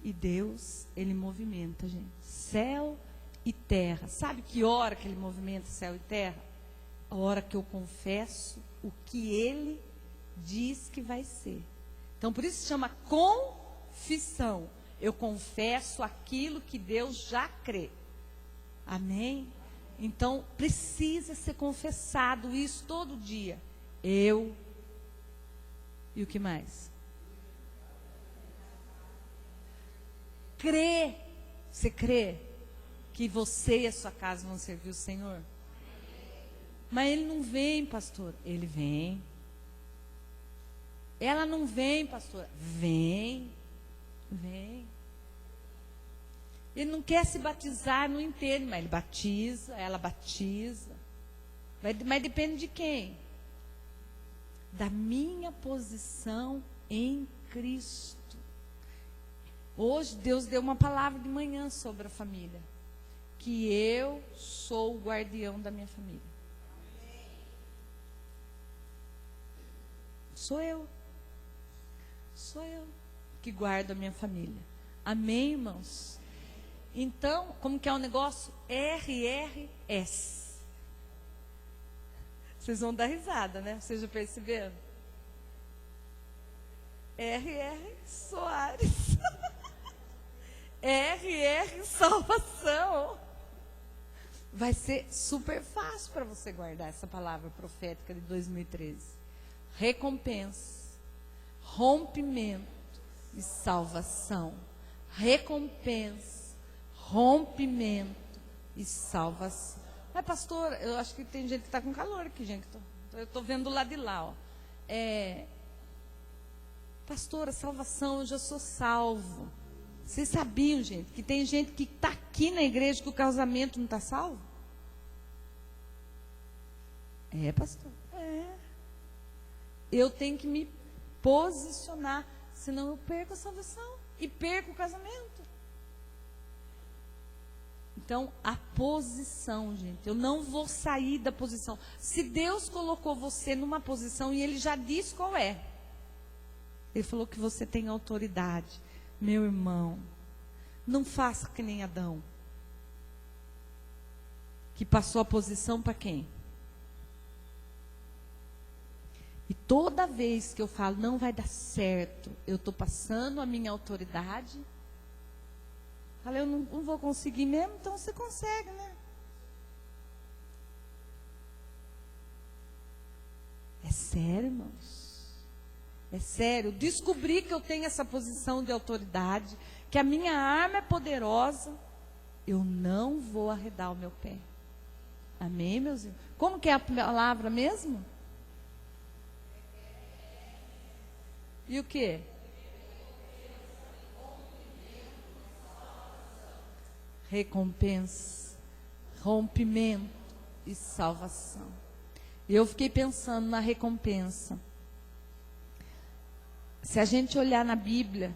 E Deus, ele movimenta, gente. Céu e terra. Sabe que hora que ele movimenta céu e terra? A hora que eu confesso o que ele diz que vai ser. Então, por isso se chama confissão. Eu confesso aquilo que Deus já crê. Amém? Então, precisa ser confessado isso todo dia. Eu. E o que mais? Crê. Você crê que você e a sua casa vão servir o Senhor? Mas ele não vem, pastor. Ele vem. Ela não vem, pastora. Vem. Vem. Ele não quer se batizar, não entende, mas ele batiza, ela batiza. Mas depende de quem? Da minha posição em Cristo. Hoje Deus deu uma palavra de manhã sobre a família. Que eu sou o guardião da minha família. Sou eu. Sou eu que guardo a minha família. Amém, irmãos? Então, como que é o negócio? RRS. Vocês vão dar risada, né? Vocês já perceberam? RR Soares. RR Salvação. Vai ser super fácil para você guardar essa palavra profética de 2013. Recompensa, rompimento e salvação. Recompensa, rompimento e salvação. Mas, pastor, eu acho que tem gente que está com calor aqui, gente. Eu estou vendo lá de lá. Ó. Pastora, salvação, eu já sou salvo. Vocês sabiam, gente, que tem gente que está aqui na igreja que o casamento não está salvo? É, pastor? É. Eu tenho que me posicionar, senão eu perco a salvação e perco o casamento. Então, a posição, gente, eu não vou sair da posição. Se Deus colocou você numa posição e Ele já disse qual é. Ele falou que você tem autoridade. Meu irmão, não faça que nem Adão. Que passou a posição para quem? E toda vez que eu falo, não vai dar certo, eu estou passando a minha autoridade. Falei, eu não vou conseguir mesmo, então você consegue, né? É sério, irmãos. É sério. Descobri que eu tenho essa posição de autoridade, que a minha arma é poderosa. Eu não vou arredar o meu pé. Amém, meus irmãos? Como que é a palavra mesmo? E o quê? Recompensa, rompimento e salvação. E eu fiquei pensando na recompensa. Se a gente olhar na Bíblia,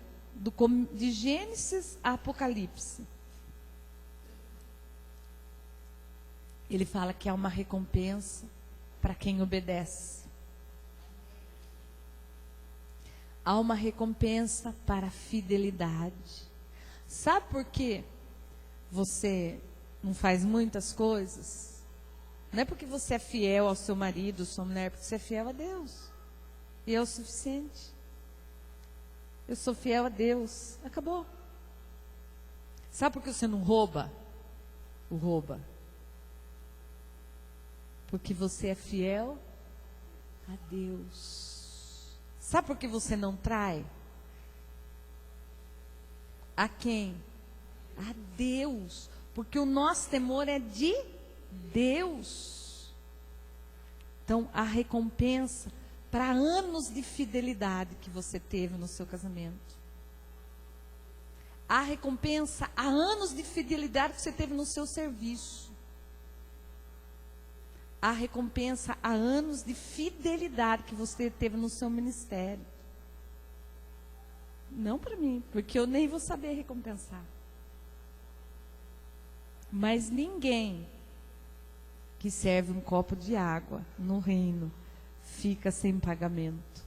de Gênesis a Apocalipse, ele fala que há uma recompensa para quem obedece. Há uma recompensa para a fidelidade. Sabe por quê? Você não faz muitas coisas? Não é porque você é fiel ao seu marido, sua mulher, porque você é fiel a Deus. E é o suficiente. Eu sou fiel a Deus. Acabou. Sabe por que você não rouba? O rouba. Porque você é fiel a Deus. Sabe por que você não trai? A quem? A Deus. Porque o nosso temor é de Deus. Então, a recompensa para anos de fidelidade que você teve no seu casamento. Há recompensa a anos de fidelidade que você teve no seu serviço. Há recompensa a anos de fidelidade que você teve no seu ministério. Não para mim, porque eu nem vou saber recompensar. Mas ninguém que serve um copo de água no reino fica sem pagamento.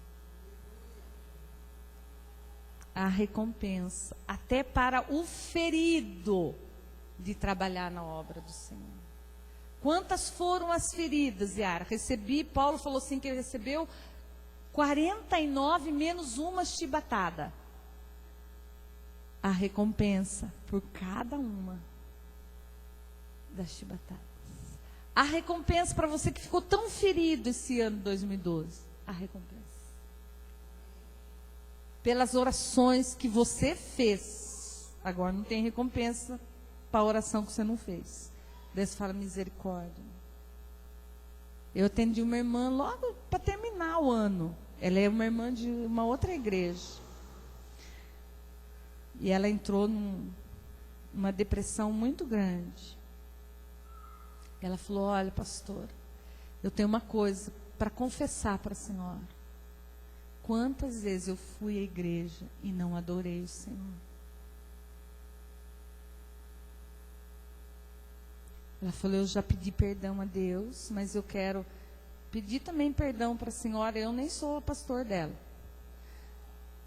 A recompensa, até para o ferido de trabalhar na obra do Senhor. Quantas foram as feridas, Yara? Paulo falou assim que ele recebeu 49 menos uma chibatada. A recompensa por cada uma das chibatadas. A recompensa para você que ficou tão ferido esse ano 2012. A recompensa. Pelas orações que você fez. Agora não tem recompensa para a oração que você não fez. Deus fala misericórdia. Eu atendi uma irmã logo para terminar o ano. Ela é uma irmã de uma outra igreja. E ela entrou numa depressão muito grande. Ela falou, olha, pastora, eu tenho uma coisa para confessar para a senhora. Quantas vezes eu fui à igreja e não adorei o Senhor? Ela falou, eu já pedi perdão a Deus, mas eu quero pedir também perdão para a senhora. Eu nem sou a pastor dela.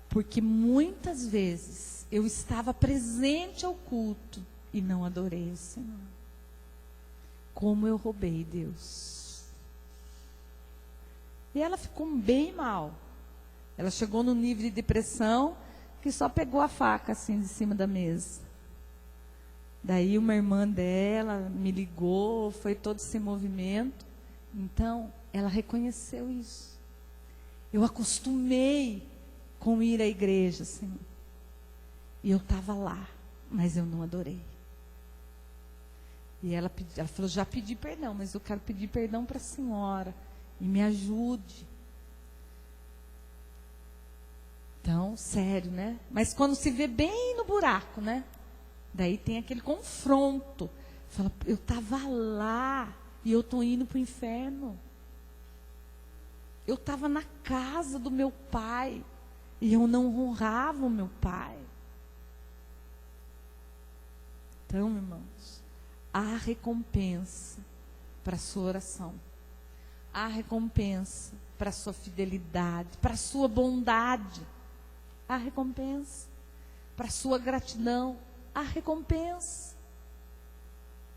Porque muitas vezes eu estava presente ao culto e não adorei o Senhor. Como eu roubei Deus. E ela ficou bem mal. Ela chegou no nível de depressão que só pegou a faca assim de cima da mesa. Daí uma irmã dela me ligou, foi todo esse movimento. Então, ela reconheceu isso. Eu acostumei com ir à igreja, Senhor. E eu estava lá, mas eu não adorei. E ela falou, já pedi perdão, mas eu quero pedir perdão para a senhora. E me ajude. Então, sério, né? Mas quando se vê bem no buraco, né? Daí tem aquele confronto. Fala, eu estava lá e eu estou indo para o inferno. Eu estava na casa do meu pai e eu não honrava o meu pai. Então, irmãos, há recompensa para a sua oração. Há recompensa para a sua fidelidade, para a sua bondade. Há recompensa para a sua gratidão. Há recompensa.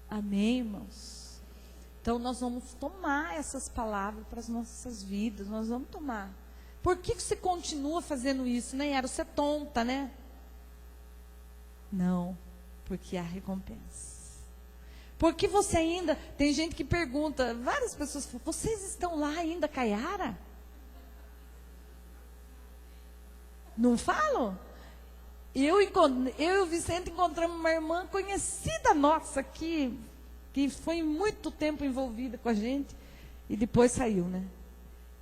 Amém, irmãos? Então, nós vamos tomar essas palavras para as nossas vidas. Nós vamos tomar. Por que você continua fazendo isso, né, Yara? Você é tonta, né? Não, porque há recompensa. Porque você ainda, tem gente que pergunta, várias pessoas falam, vocês estão lá ainda, Caiara? Não falam? Eu e o Vicente encontramos uma irmã conhecida nossa aqui, que foi muito tempo envolvida com a gente, e depois saiu, né?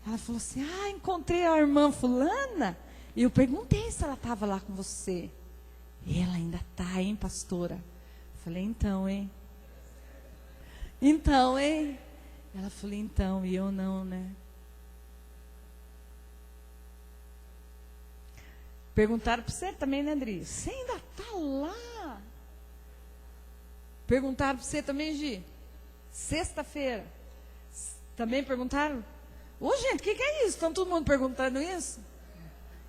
Ela falou assim, encontrei a irmã fulana, e eu perguntei se ela estava lá com você. E ela ainda está, hein, pastora? Eu falei, então, hein? Então, hein? Ela falou, então, e eu não, né? Perguntaram para você também, né, Adri? Você ainda está lá? Perguntaram para você também, Gi? Sexta-feira. Também perguntaram? Ô, gente, o que é isso? Estão todo mundo perguntando isso?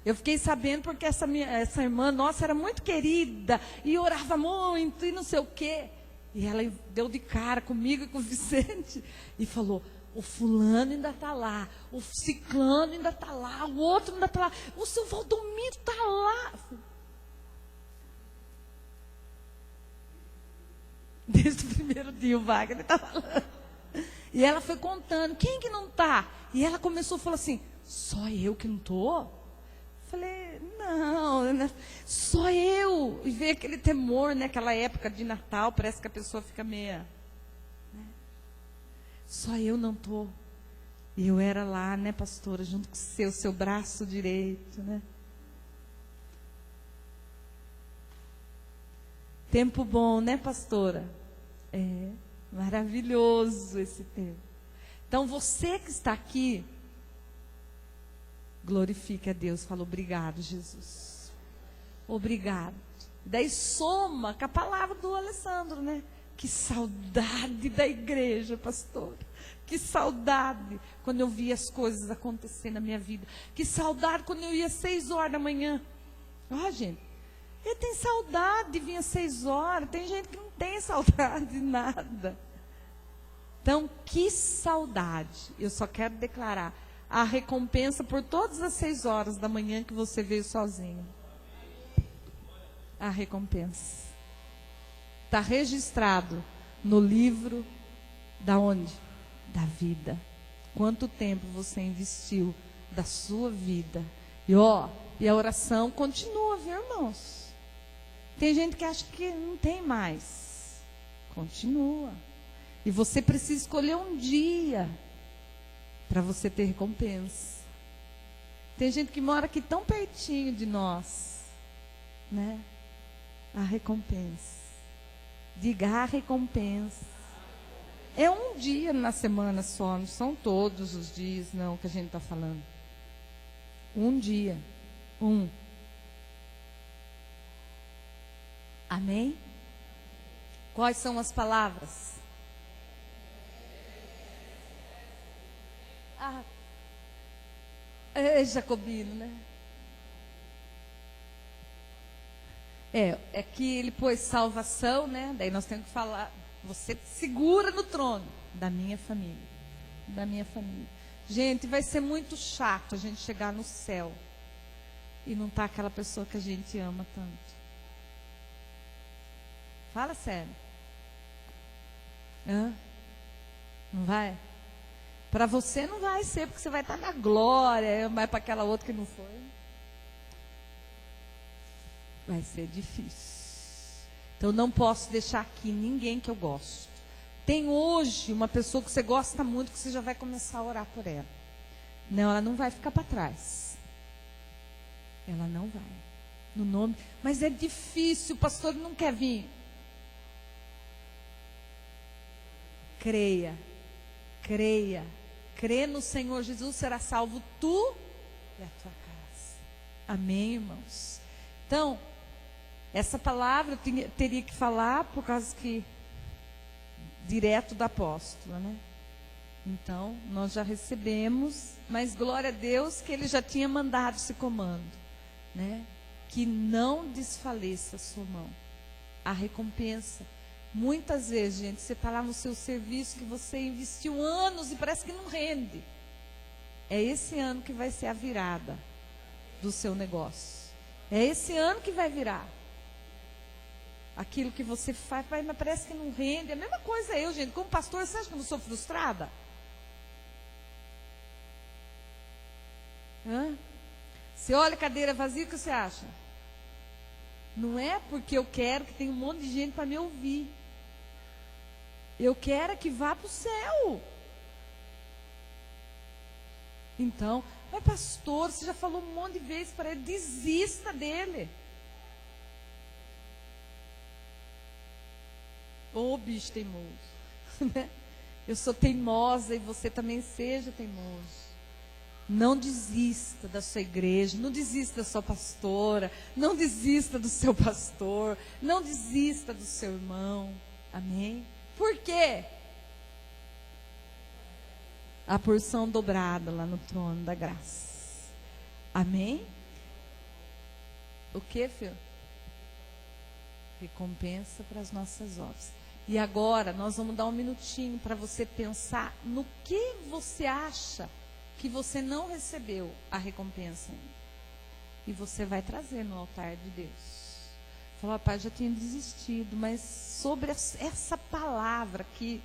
Eu fiquei sabendo porque essa irmã nossa era muito querida e orava muito e não sei o quê. E ela deu de cara comigo e com o Vicente e falou, o fulano ainda está lá, o ciclano ainda está lá, o outro ainda está lá, o seu Valdomiro está lá. Desde o primeiro dia o Wagner estava lá. E ela foi contando, quem que não está? E ela começou a falar assim, só eu que não estou? Falei, não, só eu. E veio aquele temor, né? Aquela época de Natal, parece que a pessoa fica meia... Né? Só eu não estou. E eu era lá, né, pastora, junto com o seu braço direito, né? Tempo bom, né, pastora? É, maravilhoso esse tempo. Então, você que está aqui, glorifique a Deus. Fala, obrigado, Jesus. Obrigado. Daí soma com a palavra do Alessandro, né? Que saudade da igreja, pastor. Que saudade quando eu via as coisas acontecer na minha vida. Que saudade quando eu ia às 6 horas da manhã. Ó, gente, ele tem saudade de vir às 6 horas. Tem gente que não tem saudade de nada. Então, que saudade. Eu só quero declarar a recompensa por todas as 6 horas da manhã que você veio sozinho. A recompensa. Está registrado no livro da onde? Da vida. Quanto tempo você investiu da sua vida. E a oração continua, viu, irmãos? Tem gente que acha que não tem mais. Continua. E você precisa escolher um dia para você ter recompensa. Tem gente que mora aqui tão pertinho de nós, né? A recompensa. Diga a recompensa. É um dia na semana só, não são todos os dias, não, que a gente está falando. Um dia. Amém? Quais são as palavras? Jacobino, né? É que ele pôs salvação, né? Daí nós temos que falar, você segura no trono da minha família. Da minha família. Gente, vai ser muito chato a gente chegar no céu e não estar aquela pessoa que a gente ama tanto. Fala sério. Não vai? Para você não vai ser, porque você vai estar na glória, mas para aquela outra que não foi, vai ser difícil. Então não posso deixar aqui ninguém que eu gosto. Tem hoje uma pessoa que você gosta muito, que você já vai começar a orar por ela. Não, ela não vai ficar para trás. Ela não vai. No nome, mas é difícil, o pastor não quer vir. Creia. Crê no Senhor Jesus, será salvo tu e a tua casa. Amém, irmãos? Então, essa palavra eu teria que falar por causa que direto da apóstola, né? Então, nós já recebemos, mas glória a Deus que ele já tinha mandado esse comando, né? Que não desfaleça a sua mão. A recompensa. Muitas vezes, gente, você está lá no seu serviço que você investiu anos e parece que não rende. É esse ano que vai ser a virada do seu negócio. É esse ano que vai virar. Aquilo que você faz, mas parece que não rende. A mesma coisa eu, gente. Como pastor, você acha que eu não sou frustrada? Você olha a cadeira vazia, o que você acha? Não é porque eu quero que tenha um monte de gente para me ouvir. Eu quero que vá para o céu. Então, mas pastor, você já falou um monte de vezes para ele, desista dele. Ô bicho teimoso. Eu sou teimosa e você também seja teimoso. Não desista da sua igreja, não desista da sua pastora, não desista do seu pastor, não desista do seu irmão. Amém? Por quê? A porção dobrada lá no trono da graça. Amém? O que, filho? Recompensa para as nossas obras. E agora nós vamos dar um minutinho para você pensar no que você acha que você não recebeu a recompensa ainda. E você vai trazer no altar de Deus. Falar, pai, já tinha desistido, mas sobre essa palavra aqui,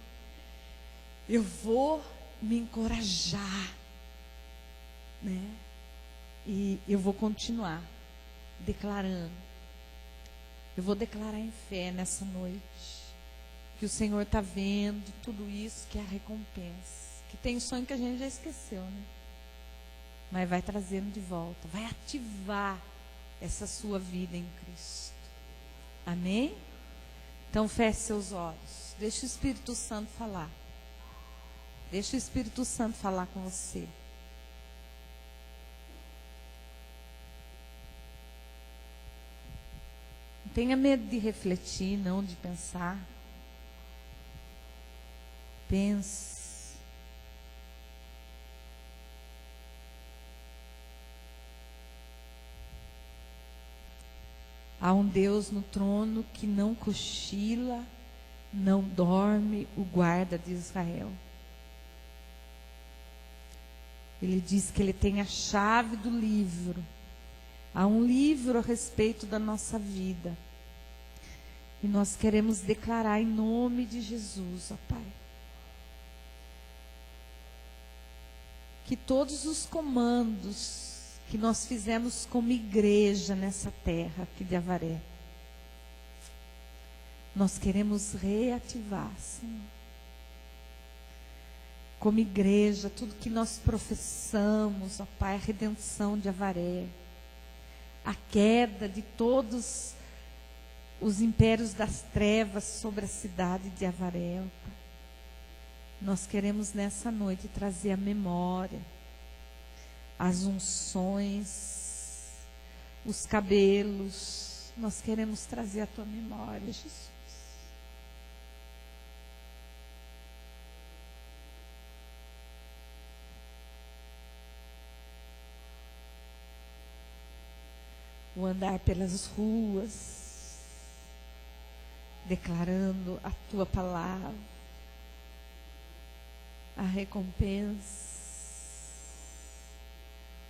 eu vou me encorajar, né? E eu vou continuar declarando. Eu vou declarar em fé nessa noite que o Senhor está vendo tudo isso, que é a recompensa. Que tem sonho que a gente já esqueceu, né? Mas vai trazendo de volta, vai ativar essa sua vida em Cristo. Amém? Então feche seus olhos. Deixa o Espírito Santo falar. Deixa o Espírito Santo falar com você. Não tenha medo de refletir, não de pensar. Pense. Há um Deus no trono que não cochila, não dorme, o guarda de Israel. Ele diz que ele tem a chave do livro. Há um livro a respeito da nossa vida. E nós queremos declarar em nome de Jesus, ó Pai, que todos os comandos que nós fizemos como igreja nessa terra aqui de Avaré, nós queremos reativar, Senhor. Como igreja, tudo que nós professamos, ó Pai, a redenção de Avaré, a queda de todos os impérios das trevas sobre a cidade de Avaré, ó Pai. Nós queremos nessa noite trazer a memória, as unções, os cabelos. Nós queremos trazer a tua memória, Jesus. O andar pelas ruas, declarando a tua palavra, a recompensa.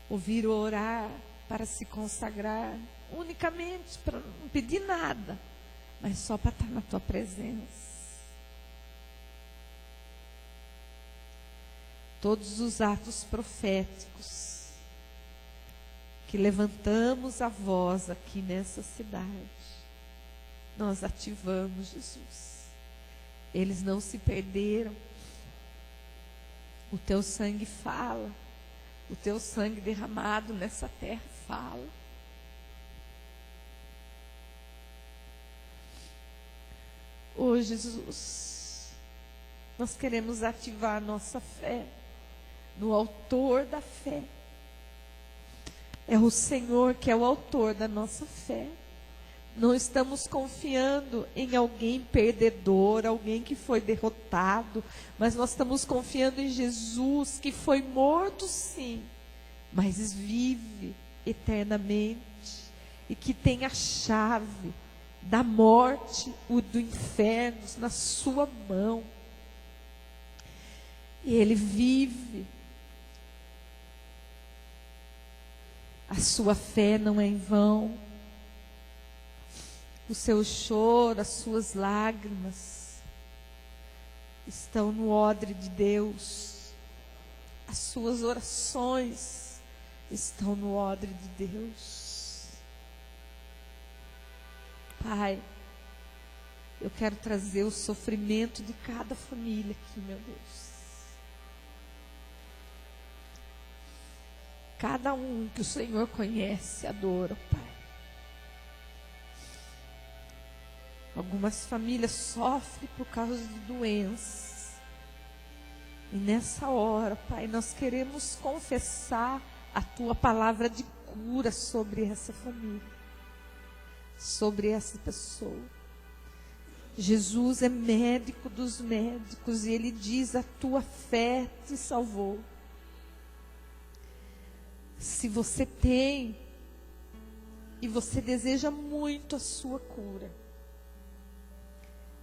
Ouvir orar para se consagrar, unicamente para não pedir nada, mas só para estar na tua presença. Todos os atos proféticos que levantamos a voz aqui nessa cidade, nós ativamos, Jesus. Eles não se perderam. O teu sangue fala. O teu sangue derramado nessa terra fala. Oh, Jesus, nós queremos ativar a nossa fé no autor da fé. É o Senhor que é o autor da nossa fé. Não estamos confiando em alguém perdedor, alguém que foi derrotado, mas nós estamos confiando em Jesus, que foi morto sim, mas vive eternamente e que tem a chave da morte e do inferno na sua mão. E ele vive. A sua fé não é em vão. O seu choro, as suas lágrimas estão no odre de Deus. As suas orações estão no odre de Deus. Pai, eu quero trazer o sofrimento de cada família aqui, meu Deus. Cada um que o Senhor conhece, adora, Pai. Algumas famílias sofrem por causa de doenças. E nessa hora, Pai, nós queremos confessar a tua palavra de cura sobre essa família, sobre essa pessoa. Jesus é médico dos médicos e ele diz: a tua fé te salvou. Se você tem e você deseja muito a sua cura,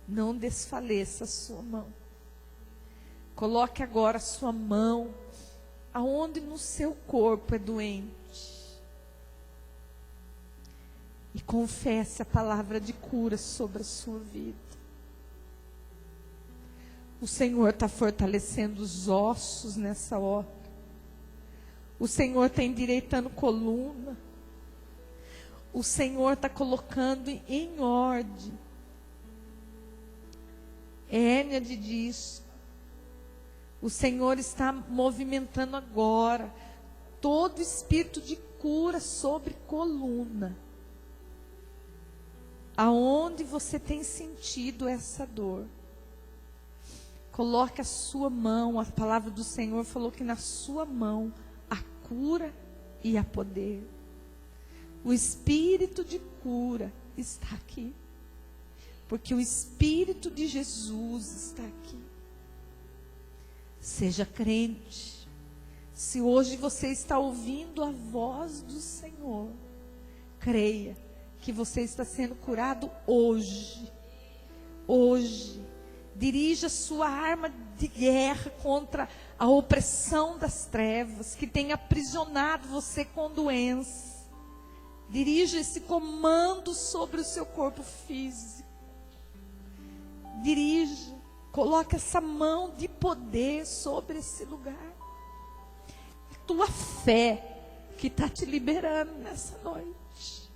não desfaleça a sua mão. Coloque agora a sua mão aonde no seu corpo é doente. E confesse a palavra de cura sobre a sua vida. O Senhor está fortalecendo os ossos nessa hora. O Senhor está endireitando coluna. O Senhor está colocando em ordem hérnia de disco. O Senhor está movimentando agora todo espírito de cura sobre coluna. aonde você tem sentido essa dor, coloque a sua mão. A palavra do Senhor falou que na sua mão há cura e há poder. O espírito de cura está aqui, porque o Espírito de Jesus está aqui. Seja crente. Se hoje você está ouvindo a voz do Senhor, creia que você está sendo curado hoje. Hoje. Dirija sua arma de guerra contra a opressão das trevas que tem aprisionado você com doença. Dirija esse comando sobre o seu corpo físico. Dirija, coloque essa mão de poder sobre esse lugar. É a tua fé que está te liberando nessa noite.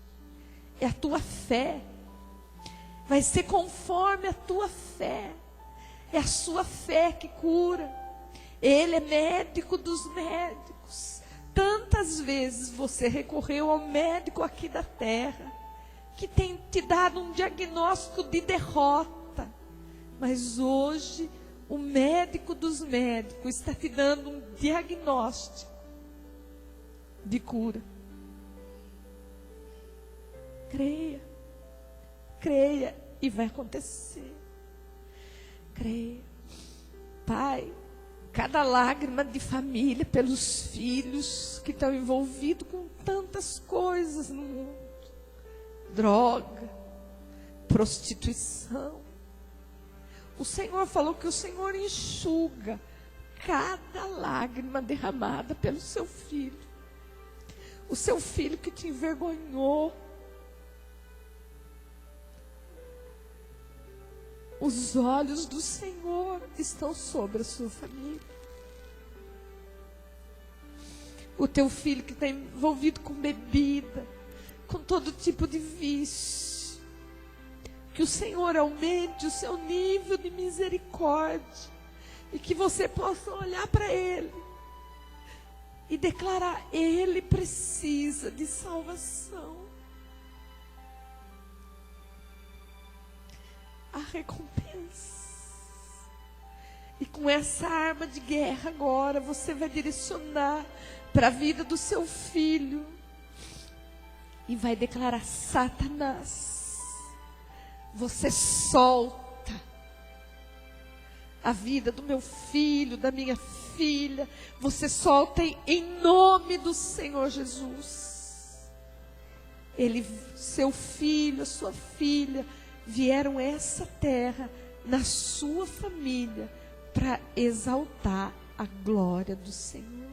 É a tua fé. Vai ser conforme a tua fé. É a sua fé que cura. Ele é médico dos médicos. Tantas vezes você recorreu ao médico aqui da terra, que tem te dado um diagnóstico de derrota. Mas hoje, o médico dos médicos está te dando um diagnóstico de cura. Creia. Creia e vai acontecer. Creia. Pai, cada lágrima de família pelos filhos que estão envolvidos com tantas coisas no mundo. Droga, prostituição. O Senhor falou que o Senhor enxuga cada lágrima derramada pelo seu filho. O seu filho que te envergonhou. Os olhos do Senhor estão sobre a sua família. O teu filho que está envolvido com bebida, com todo tipo de vício. Que o Senhor aumente o seu nível de misericórdia. E que você possa olhar para ele e declarar: ele precisa de salvação. A recompensa. E com essa arma de guerra agora, você vai direcionar para a vida do seu filho. E vai declarar: Satanás, você solta a vida do meu filho, da minha filha. Você solta em nome do Senhor Jesus. Seu filho, a sua filha, vieram a essa terra, na sua família, para exaltar a glória do Senhor.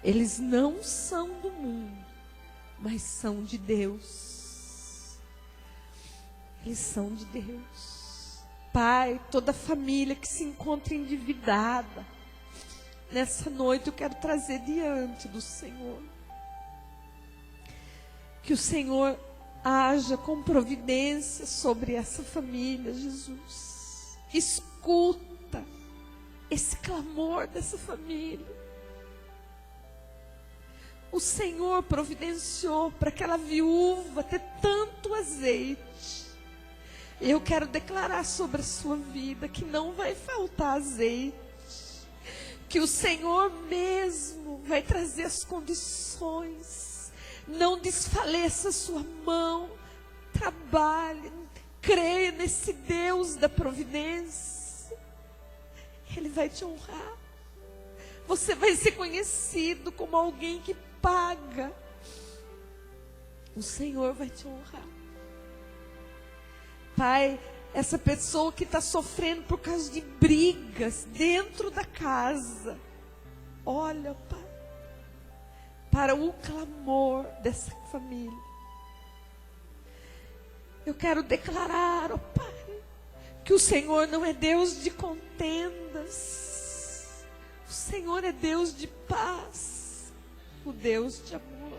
Eles não são do mundo, mas são de Deus. Eles são de Deus. Pai, toda família que se encontra endividada, nessa noite eu quero trazer diante do Senhor. Que o Senhor haja com providência sobre essa família, Jesus. Escuta esse clamor dessa família. O Senhor providenciou para aquela viúva ter tanto azeite. Eu quero declarar sobre a sua vida que não vai faltar azeite. Que o Senhor mesmo vai trazer as condições. Não desfaleça a sua mão. Trabalhe. Creia nesse Deus da providência. Ele vai te honrar. Você vai ser conhecido como alguém que paga. O Senhor vai te honrar. Pai, essa pessoa que está sofrendo por causa de brigas dentro da casa. Olha, Pai, para o clamor dessa família. Eu quero declarar, ó Pai, que o Senhor não é Deus de contendas. O Senhor é Deus de paz, o Deus de amor.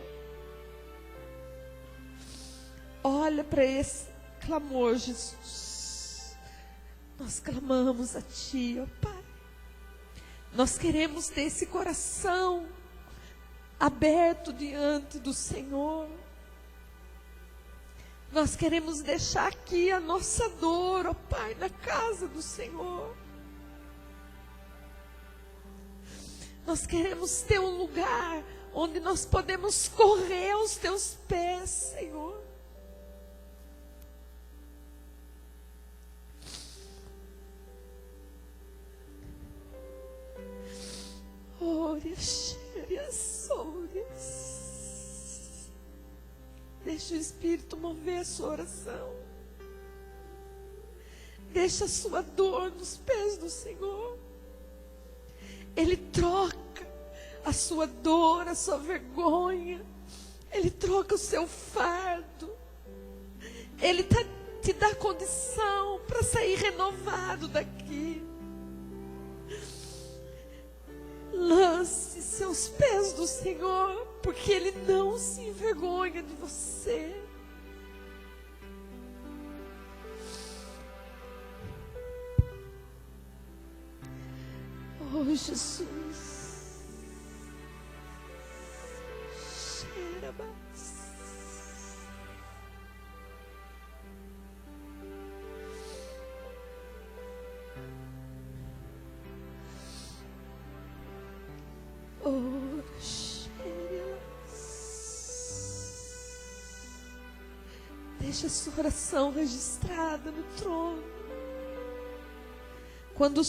Olha para esse clamor, Jesus. Nós clamamos a Ti, ó Pai. Nós queremos ter esse coração aberto diante do Senhor. Nós queremos deixar aqui a nossa dor, ó Pai, na casa do Senhor. Nós queremos ter um lugar onde nós podemos correr aos teus pés, Senhor. Ores, ores. Deixa o Espírito mover a sua oração. Deixa a sua dor nos pés do Senhor. Ele troca a sua dor, a sua vergonha. Ele troca o seu fardo. Ele te dá condição para sair renovado daqui. Lance-se aos pés do Senhor, porque Ele não se envergonha de você. Oh, Jesus. Cheira mais. Oh, cheira. Deixa a sua oração registrada no trono. Quando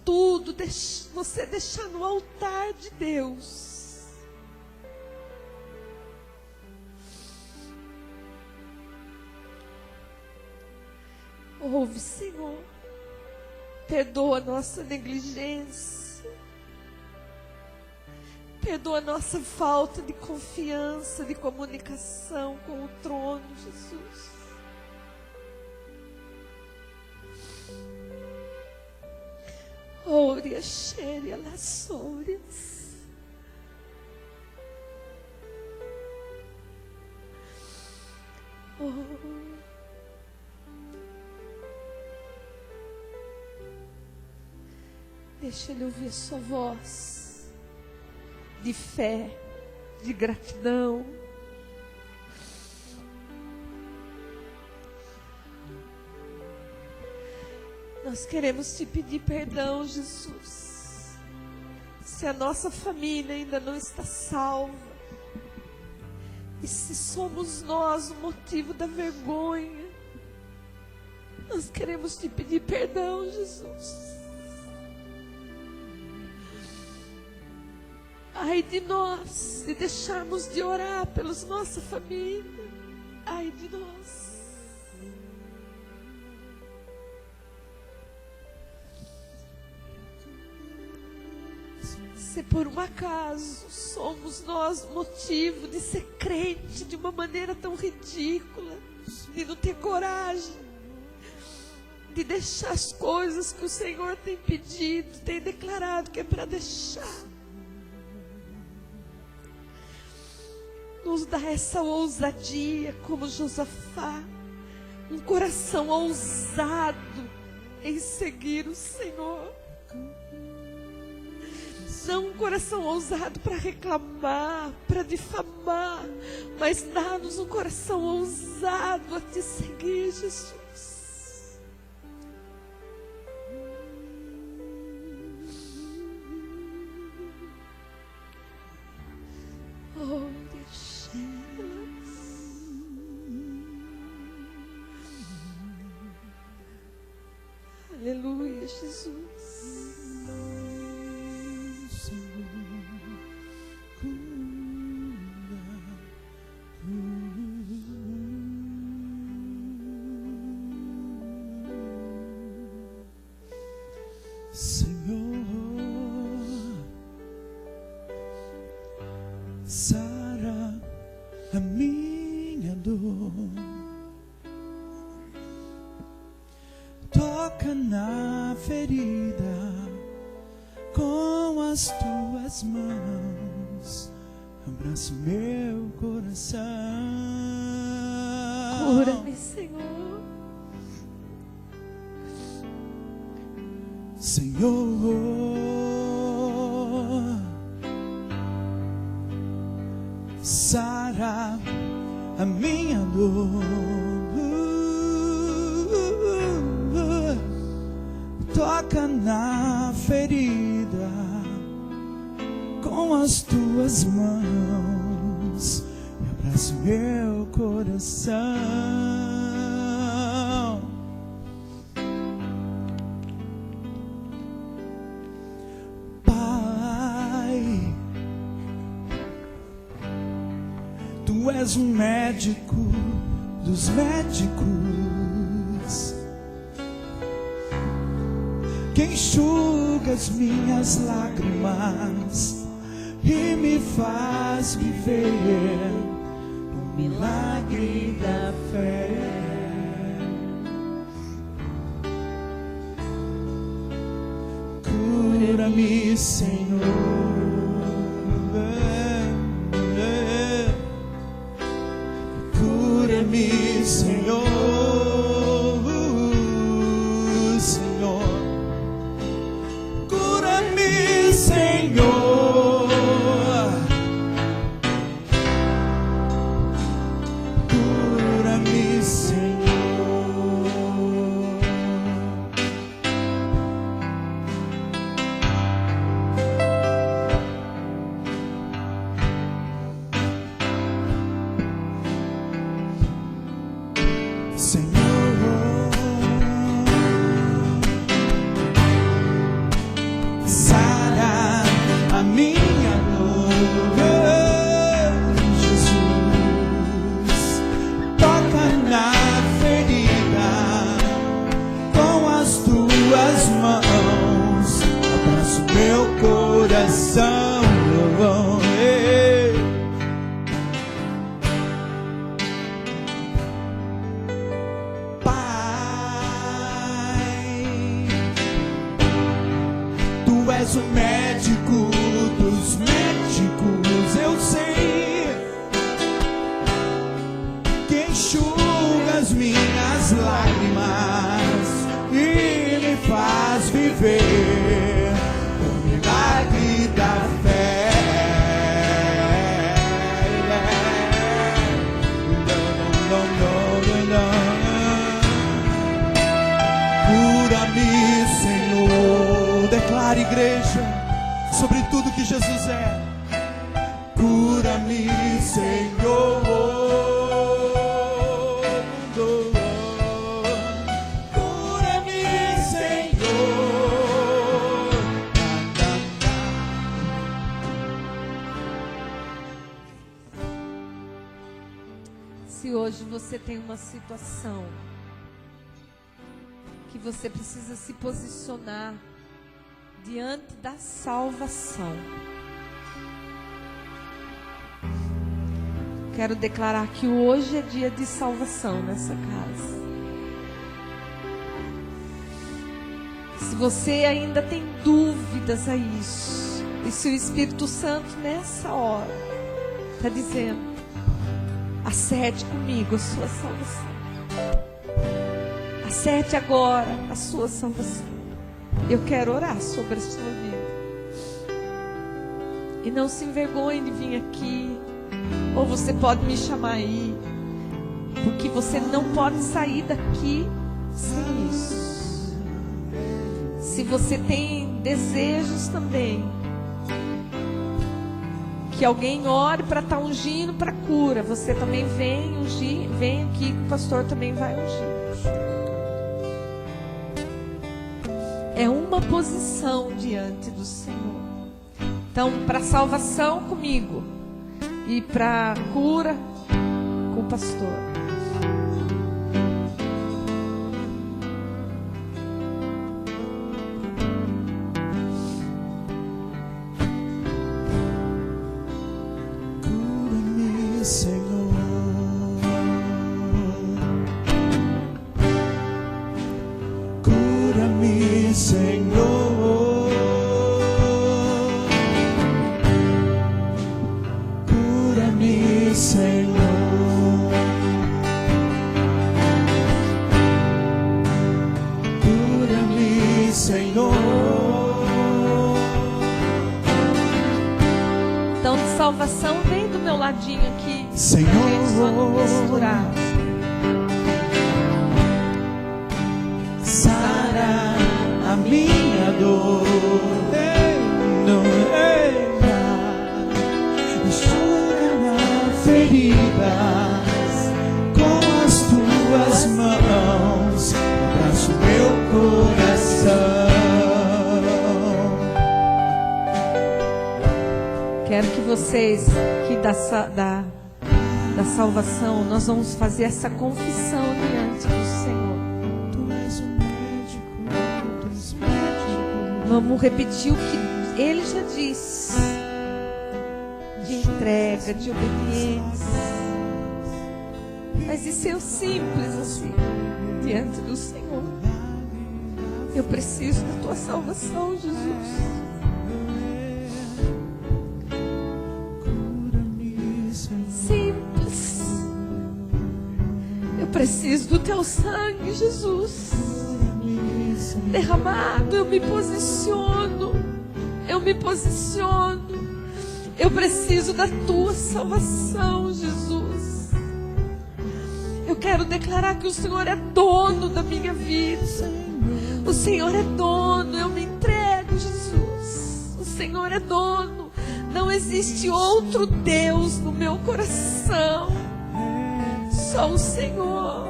tudo você deixar no altar de Deus, ouve, Senhor, perdoa a nossa negligência, perdoa a nossa falta de confiança, de comunicação com o trono, Jesus. Oria, xeria, laçores. Oh. Deixa Ele ouvir a sua voz de fé, de gratidão. Nós queremos te pedir perdão, Jesus. Se a nossa família ainda não está salva, e se somos nós o motivo da vergonha, nós queremos te pedir perdão, Jesus. Ai de nós, se deixarmos de orar pelos nossa família. Ai de nós. Se por um acaso somos nós motivo de ser crente de uma maneira tão ridícula, de não ter coragem, de deixar as coisas que o Senhor tem pedido, tem declarado que é para deixar. Nos dá essa ousadia como Josafá, um coração ousado em seguir o Senhor. Não um coração ousado para reclamar, para difamar, mas dá-nos um coração ousado a te seguir, Jesus. Oh, Deus. Aleluia, Jesus. Senhor, sara a minha dor, toca na ferida com as tuas mãos, abraça meu coração. Cura-me, Senhor. Senhor, sara a minha dor. Toca na ferida com as tuas mãos e abraça meu coração. Pai, tu és um médico dos médicos, que enxuga as minhas lágrimas e me faz viver o milagre da fé. Cura-me, Senhor. Cura-me, Senhor. És o médico dos médicos, eu sei, que enxuga as minhas lágrimas e me faz viver o milagre da fé. Cura-me, Senhor. Declare, igreja, sobre tudo que Jesus é. Cura-me, Senhor. Cura-me, Senhor. Se hoje você tem uma situação que você precisa se posicionar diante da salvação, quero declarar que hoje é dia de salvação nessa casa. Se você ainda tem dúvidas a isso, e se o Espírito Santo nessa hora está dizendo: acerte comigo a sua salvação, acerte agora a sua salvação, eu quero orar sobre a sua vida. E não se envergonhe de vir aqui, ou você pode me chamar aí, porque você não pode sair daqui sem isso. Se você tem desejos também, que alguém ore para estar ungindo para cura, você também vem ungir, vem aqui que o pastor também vai ungir. É uma posição diante do Senhor. Então, para salvação comigo e para cura com o pastor. Cura-me, Senhor. Cura-me, Senhor. Cura-me, Senhor. Cura-me, Senhor. Então, de salvação, vem do meu ladinho aqui. Senhor, pra gente só não misturar. sara a minha dor, enxuga feridas com as tuas mãos, abraça o meu coração. Quero que vocês, que da salvação, nós vamos fazer essa confissão diante do Senhor. Tu és o médico dos médicos. Vamos repetir o que Ele já disse, de entrega, de obediência. Mas isso é simples assim, diante do Senhor. Eu preciso da tua salvação, Jesus. Simples. Eu preciso do teu sangue, Jesus. Derramado, eu me posiciono. Eu preciso da tua salvação, Jesus. Eu quero declarar que o Senhor é dono da minha vida. O Senhor é dono, eu me entrego, Jesus. O Senhor é dono. Não existe outro Deus no meu coração. Só o Senhor.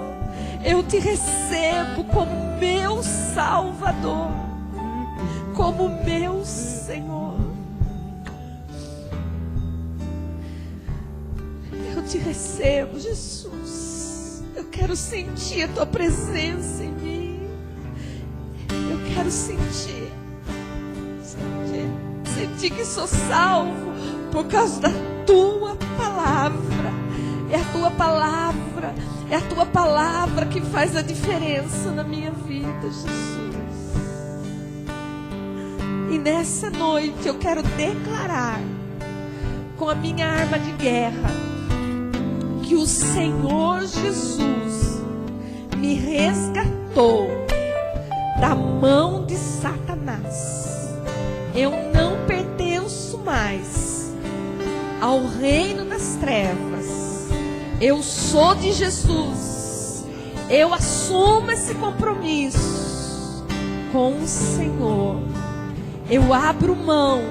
Eu te recebo como meu Salvador, como meu Senhor. Eu te recebo, Jesus. Eu quero sentir a tua presença em mim. Eu quero sentir que sou salvo por causa da tua palavra. É a tua palavra que faz a diferença na minha vida, Jesus. E nessa noite eu quero declarar com a minha arma de guerra que o Senhor Jesus me resgatou da mão de Satanás. Eu não pertenço mais ao reino das trevas. Eu sou de Jesus. Eu assumo esse compromisso com o Senhor. Eu abro mão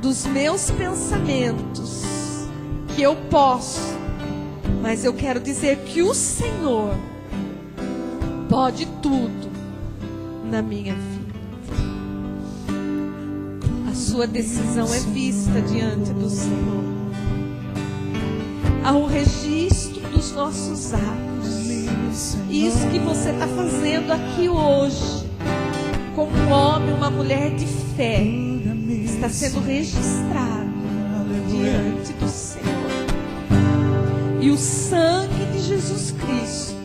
dos meus pensamentos que eu posso, mas eu quero dizer que o Senhor pode tudo na minha vida. Sua decisão é vista diante do Senhor. Há um registro dos nossos atos. Isso que você está fazendo aqui hoje, como um homem, uma mulher de fé, está sendo registrado diante do Senhor. E o sangue de Jesus Cristo,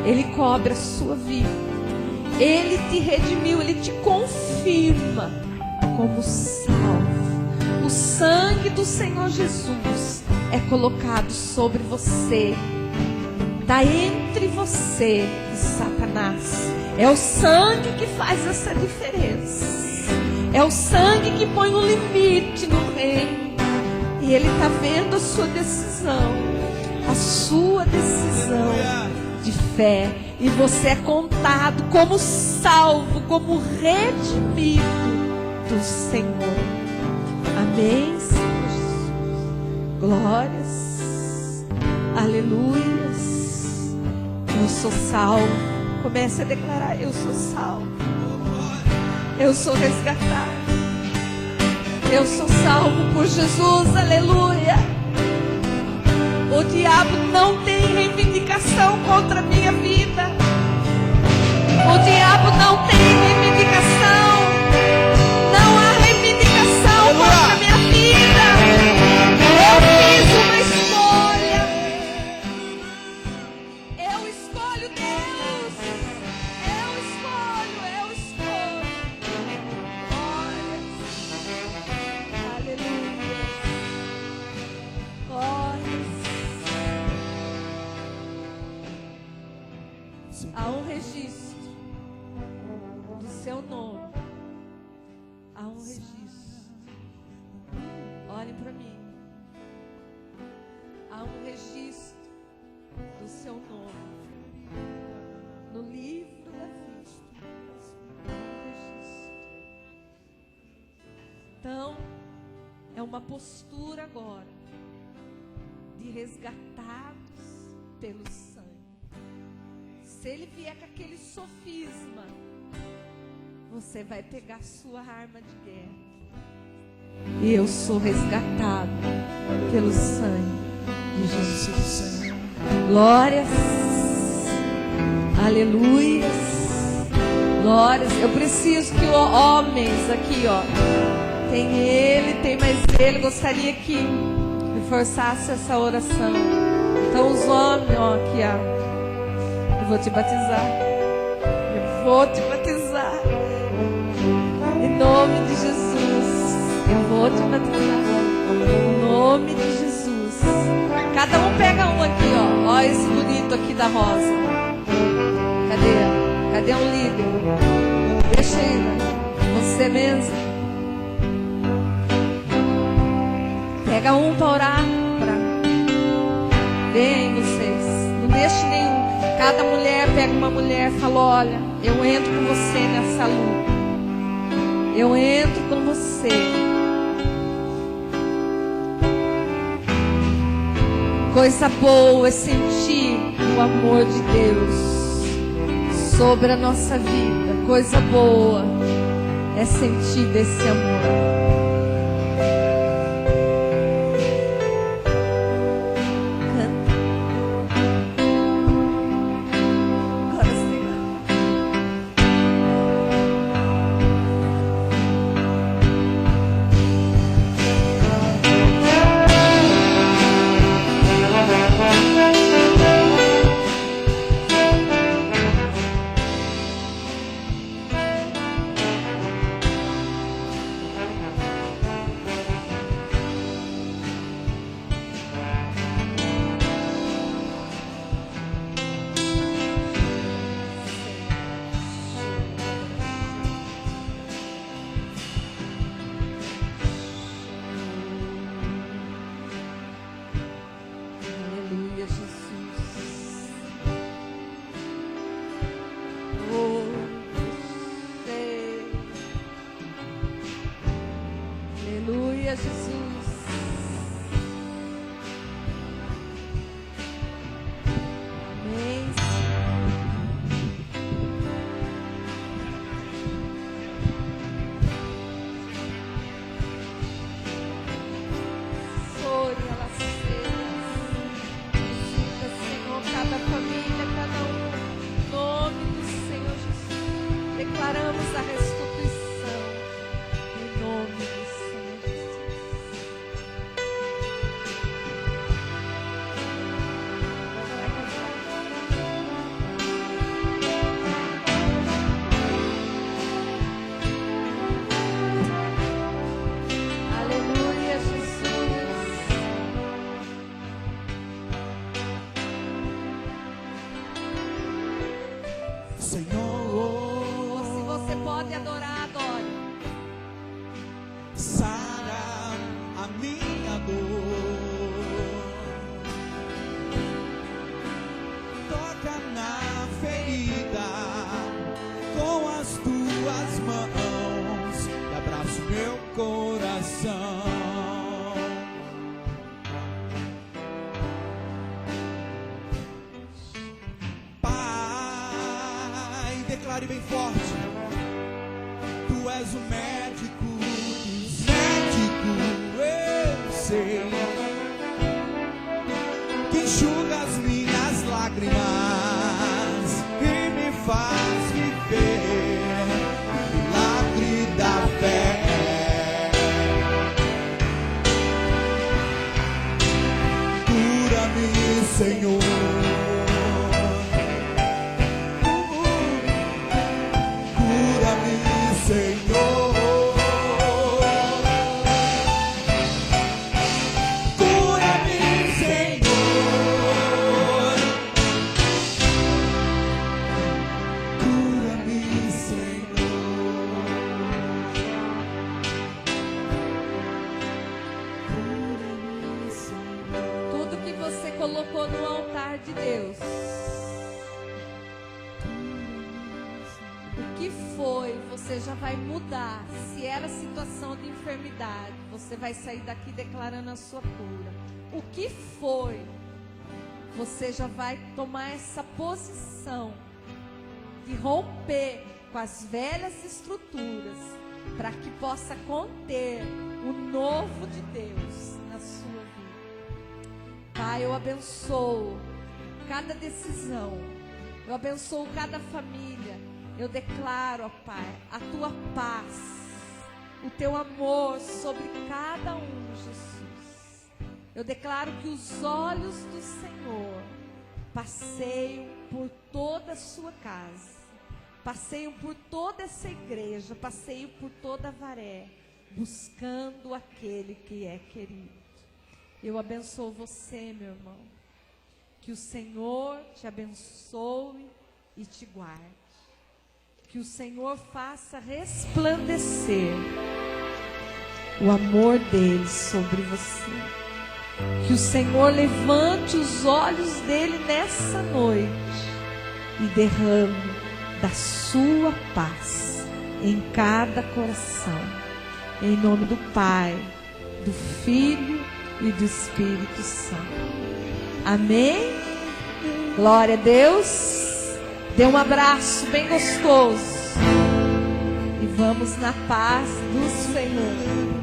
Ele cobre a sua vida. Ele te redimiu, Ele te confirma como salvo. O sangue do Senhor Jesus é colocado sobre você. Está entre você e Satanás. É o sangue que faz essa diferença. É o sangue que põe um limite no reino. E Ele está vendo a sua decisão. A sua decisão de fé. E você é contado como salvo, como redimido do Senhor. Amém, Senhor Jesus. Glórias. Aleluias. Eu sou salvo. Comece a declarar: eu sou salvo. Eu sou resgatado. Eu sou salvo por Jesus. Aleluia. O diabo não tem reivindicação contra a minha vida. O diabo não tem reivindicação. Não há reivindicação contra a minha vida. Eu fiz uma escolha. Eu escolho Deus. Eu escolho. Glórias. Aleluia. Glórias. Há um registro do seu nome. Há um registro. Olhem para mim. há um registro do seu nome no livro da vida. Há um registro. Então, é uma postura agora de resgatados pelo sangue. Se ele vier com aquele sofisma, você vai pegar sua arma de guerra. E eu sou resgatado pelo sangue de Jesus. Glórias, aleluias, glórias. Eu preciso que homens aqui, ó, tem ele, tem mais ele. Gostaria que reforçasse essa oração. Então os homens, ó, aqui, ó, eu vou te batizar. Eu vou te batizar. Em nome de Jesus. Eu vou te batizar. Em nome de Jesus. Cada um pega um aqui, ó. Ó esse bonito aqui da rosa. Cadê? Cadê um líder? Deixa aí, né? Você mesmo. Pega um para orar. Vem vocês. Não deixe nenhum. Cada mulher pega uma mulher e fala: olha, eu entro com você nessa luta. Eu entro com você. Coisa boa é sentir o amor de Deus sobre a nossa vida. Coisa boa é sentir desse amor. Bem forte, tu és o médico dos médicos, eu sei, que enxuga as minhas lágrimas e me faz viver o milagre da fé. Cura-me, Senhor. colocou no altar de Deus. O que foi, você já vai mudar. Se era situação de enfermidade, você vai sair daqui declarando a sua cura. O que foi, você já vai tomar essa posição de romper com as velhas estruturas, para que possa conter o novo de Deus na sua vida. Pai, eu abençoo cada decisão, eu abençoo cada família. Eu declaro, ó Pai, a tua paz, o teu amor sobre cada um, Jesus. Eu declaro que os olhos do Senhor passeiam por toda a sua casa, passeiam por toda essa igreja, passeiam por toda a Varé, buscando aquele que é querido. Eu abençoo você, meu irmão. Que o Senhor te abençoe e te guarde. Que o Senhor faça resplandecer o amor dele sobre você. Que o Senhor levante os olhos dele nessa noite e derrame da sua paz em cada coração. Em nome do Pai, do Filho e do Espírito Santo. Amém? Glória a Deus. Dê um abraço bem gostoso. E vamos na paz do Senhor.